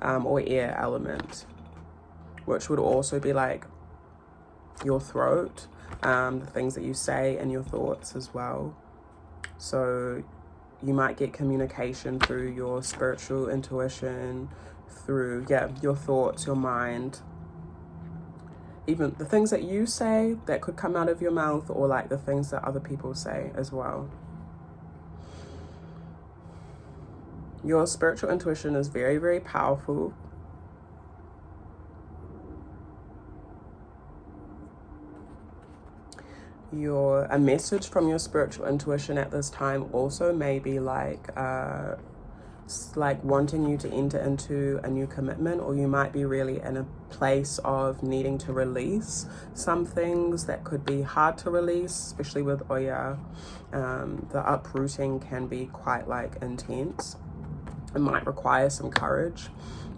or air element, which would also be like your throat, the things that you say and your thoughts as well. So you might get communication through your spiritual intuition, through, your thoughts, your mind. Even the things that you say that could come out of your mouth, or like the things that other people say as well. Your spiritual intuition is very, very powerful. A message from your spiritual intuition at this time also may be like wanting you to enter into a new commitment, or you might be really in a place of needing to release some things that could be hard to release, especially with Oya. The uprooting can be quite like intense. It might require some courage,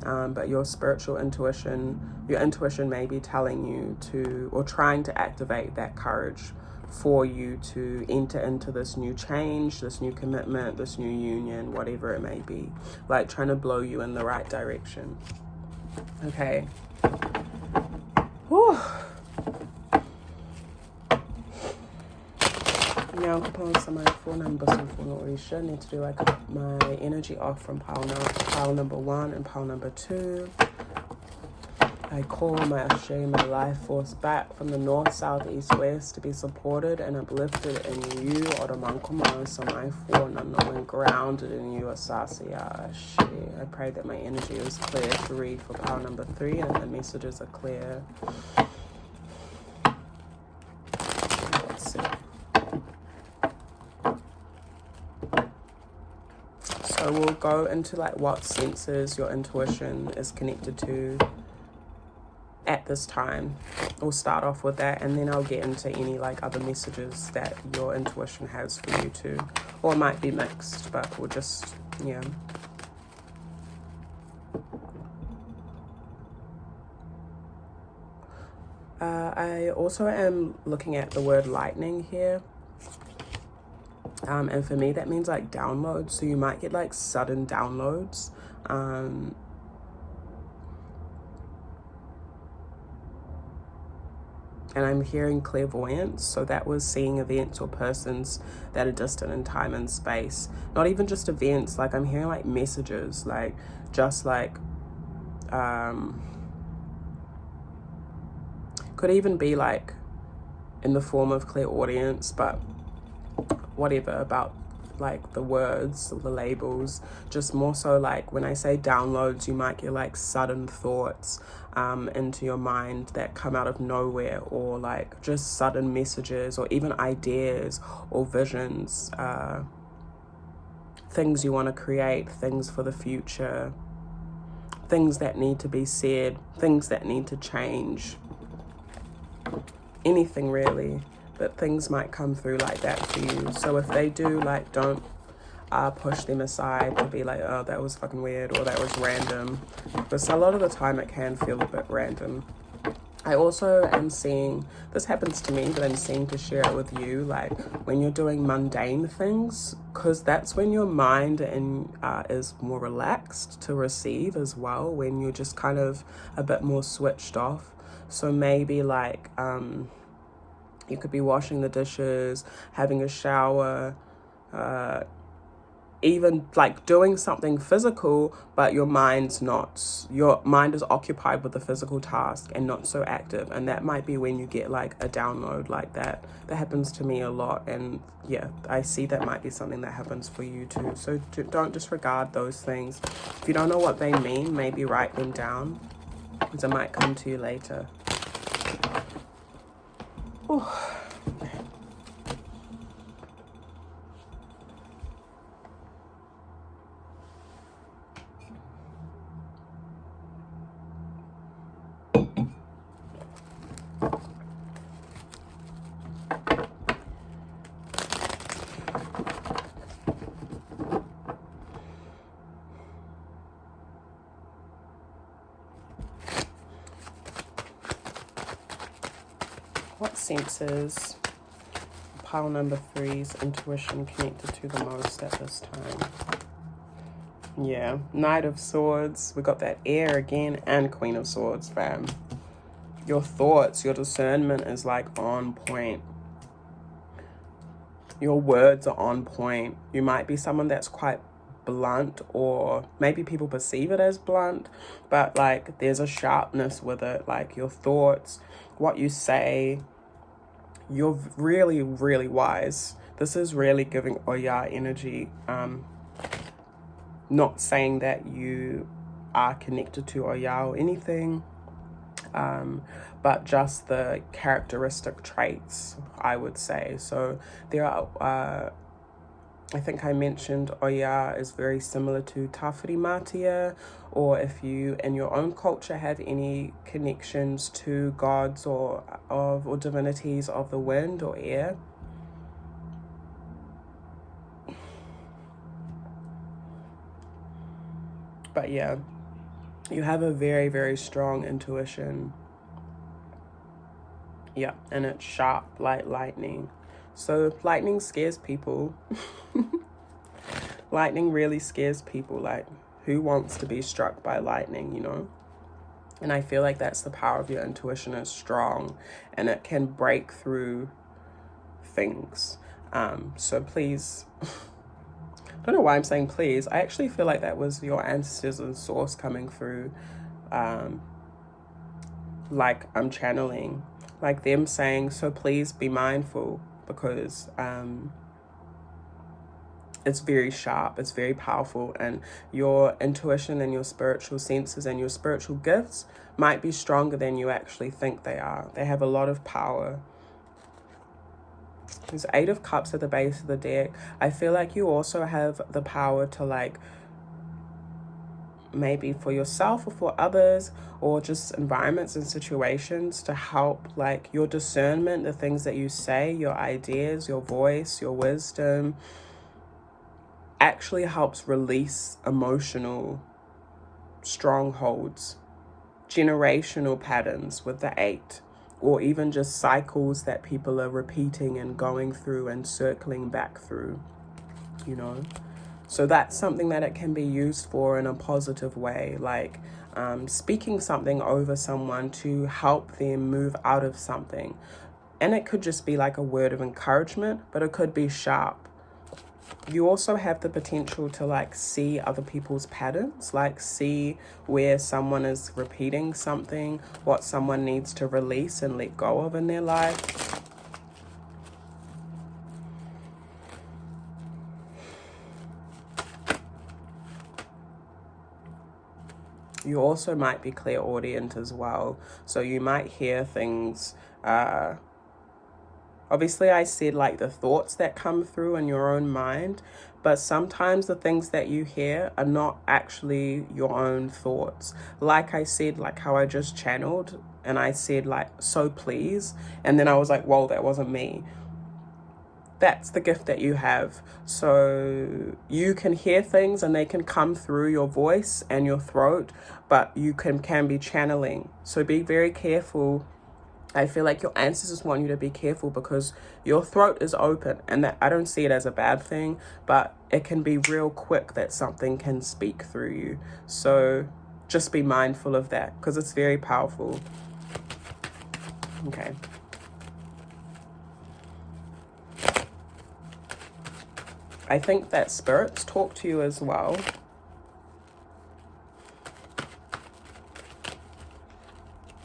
but your spiritual intuition, your intuition may be telling you to, or trying to activate that courage for you to enter into this new change, this new commitment, this new union, whatever it may be, like trying to blow you in the right direction. Okay. Whew. Now, some my full numbers and full Orisha. Need to do like my energy off from pile number 1 and pile number 2. I call my Ashe, my life force back from the north, south, east, west to be supported and uplifted in you, Odomankoma, so my and grounded in you, Asasia Ashe. I pray that my energy is clear to read for pile number 3 and the messages are clear. Let's see. So we'll go into like what senses your intuition is connected to at this time. We'll start off with that, and then I'll get into any like other messages that your intuition has for you too, or it might be mixed, but we'll just, yeah. I also am looking at the word lightning here, and for me that means like downloads, so you might get like sudden downloads, and I'm hearing clairvoyance, so that was seeing events or persons that are distant in time and space. Not even just events, like I'm hearing like messages, like just like could even be like in the form of clairaudience, but whatever about like the words, the labels, just more so like when I say downloads, you might get like sudden thoughts into your mind that come out of nowhere, or like just sudden messages, or even ideas or visions, things you want to create, things for the future, things that need to be said, things that need to change. anything really, but things might come through like that for you. So if they do, like, don't push them aside to be like, oh, that was fucking weird, or that was random, because a lot of the time it can feel a bit random. I also am seeing, this happens to me, but I'm seeing to share it with you, like when you're doing mundane things, because that's when your mind is more relaxed to receive as well, when you're just kind of a bit more switched off. So maybe like you could be washing the dishes, having a shower, even like doing something physical, but your mind is occupied with the physical task and not so active. And that might be when you get like a download like that. That happens to me a lot, and yeah, I see that might be something that happens for you too. So don't disregard those things. If you don't know what they mean, maybe write them down, because it might come to you later. Ooh. What senses pile number 3's intuition connected to the most at this time? Yeah, Knight of Swords. We got that air again, and Queen of Swords, fam. Your thoughts, your discernment is like on point. Your words are on point. You might be someone that's quite blunt, or maybe people perceive it as blunt, but like there's a sharpness with it. Like your thoughts, what you say, you're really, really wise. This is really giving Oya energy. Not saying that you are connected to Oya or anything, but just the characteristic traits, I would say. So there are, I think I mentioned Oya is very similar to Tawhiri Matia, or if you in your own culture have any connections to gods or divinities of the wind or air. But yeah, you have a very, very strong intuition. Yeah, and it's sharp like lightning. So lightning scares people. Lightning really scares people. Like, who wants to be struck by lightning, you know? And I feel like that's the power of your intuition. Is strong, and it can break through things. So please, I don't know why I'm saying please. I actually feel like that was your ancestors and source coming through, like I'm channeling, like them saying, so please be mindful, because it's very sharp, it's very powerful, and your intuition and your spiritual senses and your spiritual gifts might be stronger than you actually think they are. They have a lot of power. There's 8 of Cups at the base of the deck. I feel like you also have the power to, like, maybe for yourself or for others, or just environments and situations, to help, like, your discernment, the things that you say, your ideas, your voice, your wisdom, actually helps release emotional strongholds, generational patterns with the 8, or even just cycles that people are repeating and going through and circling back through, you know? So that's something that it can be used for in a positive way, like speaking something over someone to help them move out of something. And it could just be like a word of encouragement, but it could be sharp. You also have the potential to, like, see other people's patterns, like see where someone is repeating something, what someone needs to release and let go of in their life. You also might be clairaudient as well. So you might hear things Obviously, I said like the thoughts that come through in your own mind, but sometimes the things that you hear are not actually your own thoughts. Like I said, like how I just channeled and I said like, so please. And then I was like, whoa, that wasn't me. That's the gift that you have. So you can hear things and they can come through your voice and your throat, but you can be channeling. So be very careful. I feel like your ancestors want you to be careful because your throat is open, and that I don't see it as a bad thing, but it can be real quick that something can speak through you. So just be mindful of that because it's very powerful. Okay. I think that spirits talk to you as well.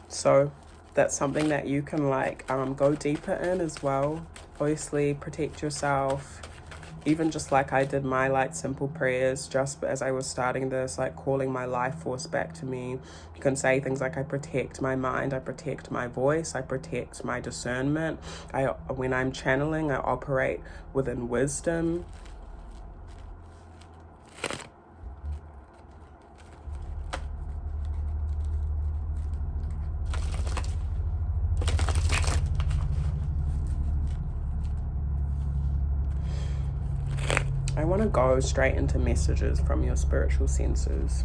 So that's something that you can like go deeper in as well. Obviously protect yourself, even just like I did my like simple prayers just as I was starting this, like calling my life force back to me. You can say things like, I protect my mind, I protect my voice, I protect my discernment. When I'm channeling, I operate within wisdom. I want to go straight into messages from your spiritual senses.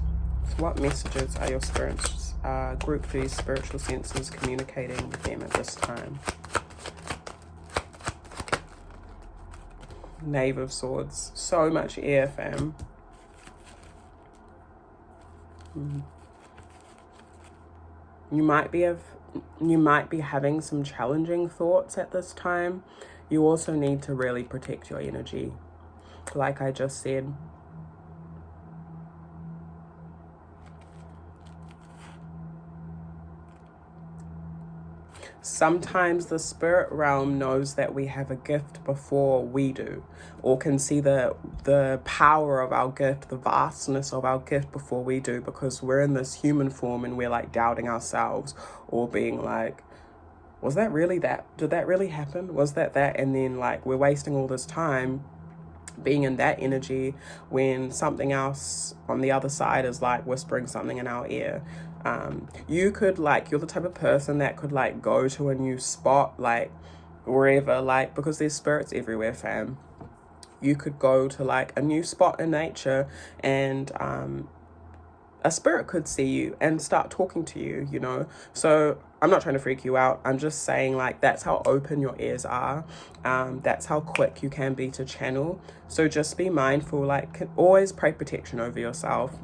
So what messages are your spirits, group 3 spiritual senses communicating with them at this time? Knave of Swords. So much air, fam. You might be having some challenging thoughts at this time. You also need to really protect your energy. Like I just said. Sometimes the spirit realm knows that we have a gift before we do, or can see the power of our gift, the vastness of our gift before we do, because we're in this human form and we're like doubting ourselves or being like, was that really that? Did that really happen? Was that? And then like we're wasting all this time being in that energy when something else on the other side is like whispering something in our ear. You could like, you're the type of person that could like go to a new spot, like wherever, like, because there's spirits everywhere, fam. You could go to like a new spot in nature and a spirit could see you and start talking to you, you know. So I'm not trying to freak you out. I'm just saying like that's how open your ears are. That's how quick you can be to channel. So just be mindful, like always pray protection over yourself.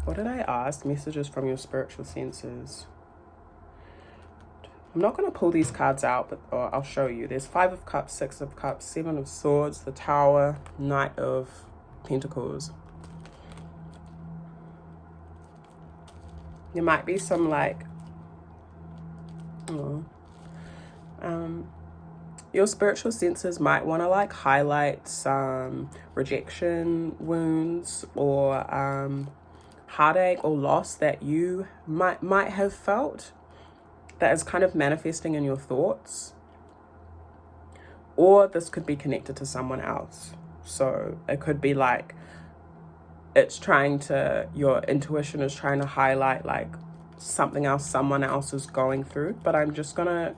What did I ask? Messages from your spiritual senses. I'm not going to pull these cards out, but I'll show you. There's 5 of Cups, 6 of Cups, 7 of Swords, the Tower, Knight of Pentacles. There might be some like, your spiritual senses might want to like highlight some rejection wounds or heartache or loss that you might have felt, that is kind of manifesting in your thoughts. Or this could be connected to someone else. So it could be like your intuition is trying to highlight like something else someone else is going through. But I'm just gonna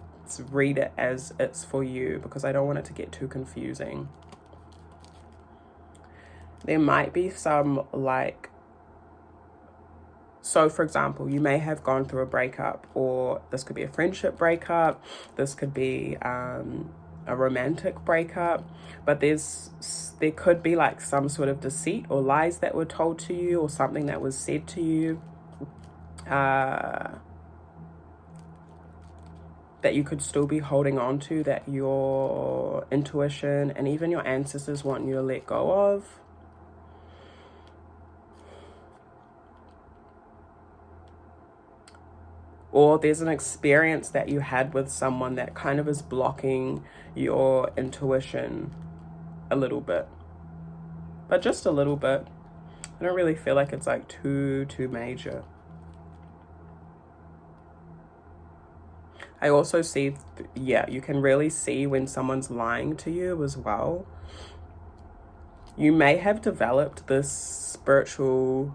read it as it's for you because I don't want it to get too confusing. There might be some like, so for example, you may have gone through a breakup, or this could be a friendship breakup, this could be a romantic breakup, but there could be like some sort of deceit or lies that were told to you or something that was said to you that you could still be holding on to, that your intuition and even your ancestors want you to let go of. Or there's an experience that you had with someone that kind of is blocking your intuition a little bit. But just a little bit. I don't really feel like it's like too major. I also see, yeah, you can really see when someone's lying to you as well. You may have developed this spiritual,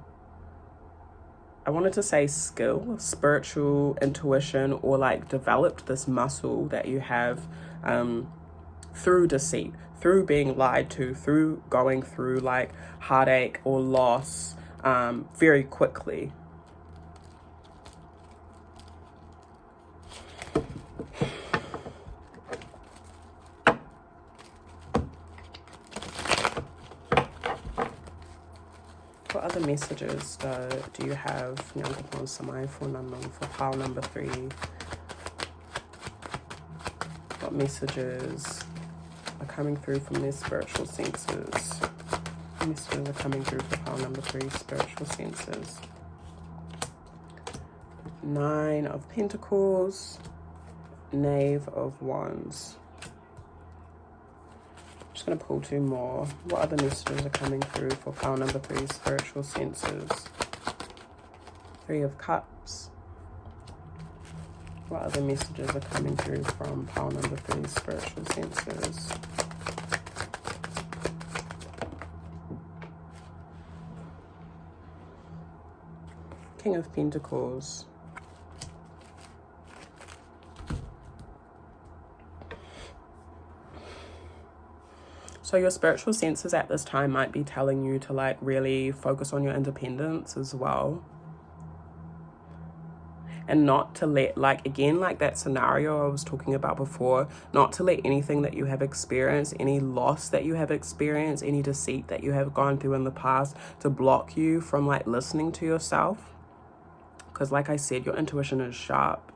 I wanted to say skill, spiritual intuition, or like developed this muscle that you have through deceit, through being lied to, through going through like heartache or loss very quickly. What other messages do you have, Nyankopon Samai for Nanong, for pile number 3? What messages are coming through from their spiritual senses? What messages are coming through for pile number 3, spiritual senses? 9 of Pentacles, Knave of Wands. Just going to pull 2 more. What other messages are coming through for pile number 3, spiritual senses? 3 of Cups. What other messages are coming through from pile number 3, spiritual senses? King of Pentacles. So your spiritual senses at this time might be telling you to like really focus on your independence as well. And not to let, like, again, like that scenario I was talking about before, not to let anything that you have experienced, any loss that you have experienced, any deceit that you have gone through in the past to block you from like listening to yourself. Because like I said, your intuition is sharp.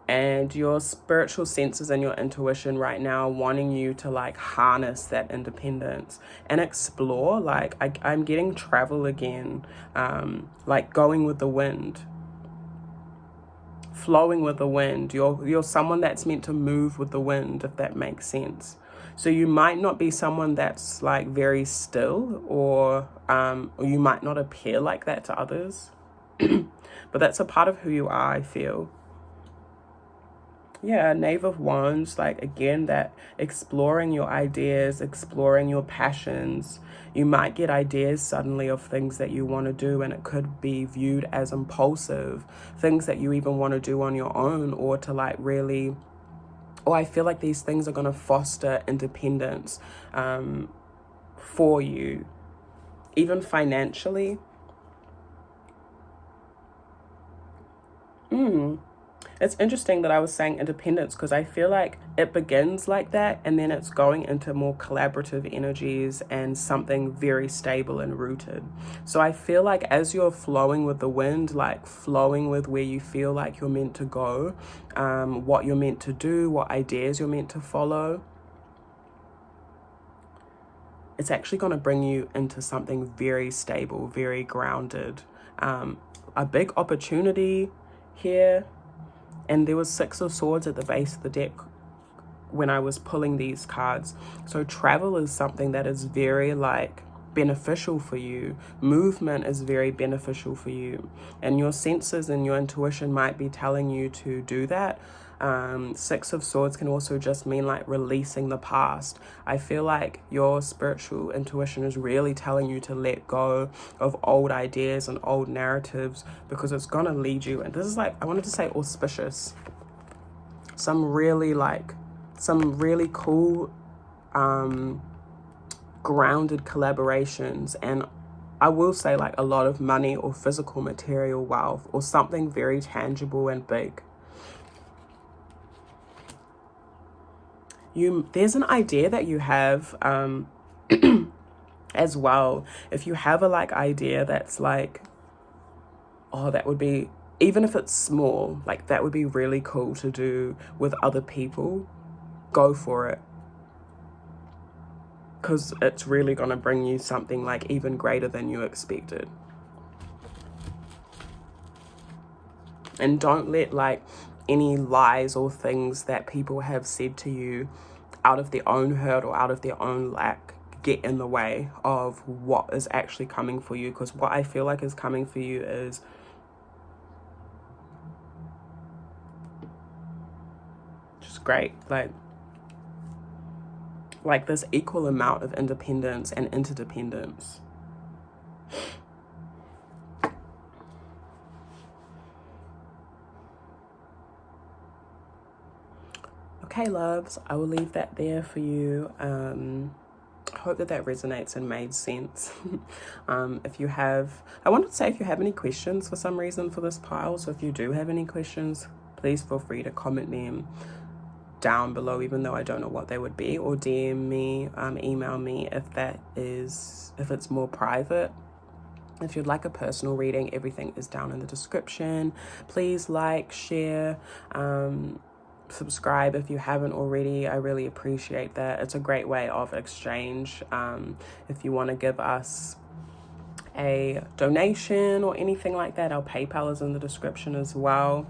And your spiritual senses and your intuition right now wanting you to like harness that independence and explore. Like I'm getting travel again, like going with the wind, flowing with the wind. You're someone that's meant to move with the wind, if that makes sense. So you might not be someone that's like very still, or you might not appear like that to others, but that's a part of who you are, I feel. Yeah, Knave of Wands, like again, that exploring your ideas, exploring your passions. You might get ideas suddenly of things that you want to do, and it could be viewed as impulsive, things that you even want to do on your own, or to like really, or I feel like these things are going to foster independence for you, even financially. It's interesting that I was saying independence, because I feel like it begins like that and then it's going into more collaborative energies and something very stable and rooted. So I feel like as you're flowing with the wind, like flowing with where you feel like you're meant to go, what you're meant to do, what ideas you're meant to follow, it's actually going to bring you into something very stable, very grounded. A big opportunity here. And there was 6 of Swords at the base of the deck when I was pulling these cards. So travel is something that is very like beneficial for you. Movement is very beneficial for you. And your senses and your intuition might be telling you to do that. 6 of Swords can also just mean like releasing the past. I feel like your spiritual intuition is really telling you to let go of old ideas and old narratives, because it's going to lead you. And this is like, I wanted to say auspicious. Some really cool, grounded collaborations. And I will say like a lot of money or physical material wealth, or something very tangible and big. There's an idea that you have as well. If you have a like idea that's like, oh, that would be, even if it's small, like that would be really cool to do with other people, go for it. Because it's really going to bring you something like even greater than you expected. And don't let like any lies or things that people have said to you out of their own hurt or out of their own lack get in the way of what is actually coming for you, because what I feel like is coming for you is just great, like this equal amount of independence and interdependence. Okay, loves, I will leave that there for you. I hope that resonates and made sense. If you have, I wanted to say, if you have any questions for some reason for this pile, so if you do have any questions, please feel free to comment them down below, even though I don't know what they would be, or DM me, email me if it's more private. If you'd like a personal reading, everything is down in the description. Please like, share, subscribe if you haven't already. I really appreciate that. It's a great way of exchange. If you want to give us a donation or anything like that, our PayPal is in the description as well.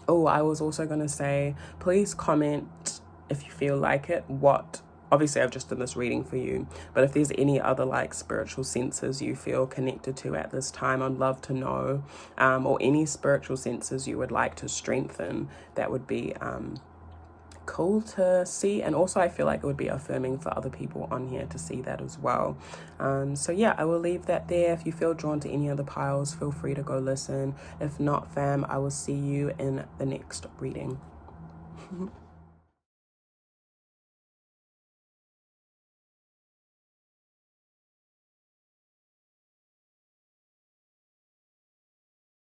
Oh, I was also going to say, please comment if you feel like it, obviously I've just done this reading for you, but if there's any other like spiritual senses you feel connected to at this time, I'd love to know, or any spiritual senses you would like to strengthen. That would be cool to see, and also I feel like it would be affirming for other people on here to see that as well. So yeah, I will leave that there. If you feel drawn to any other piles, feel free to go listen. If not, fam, I will see you in the next reading.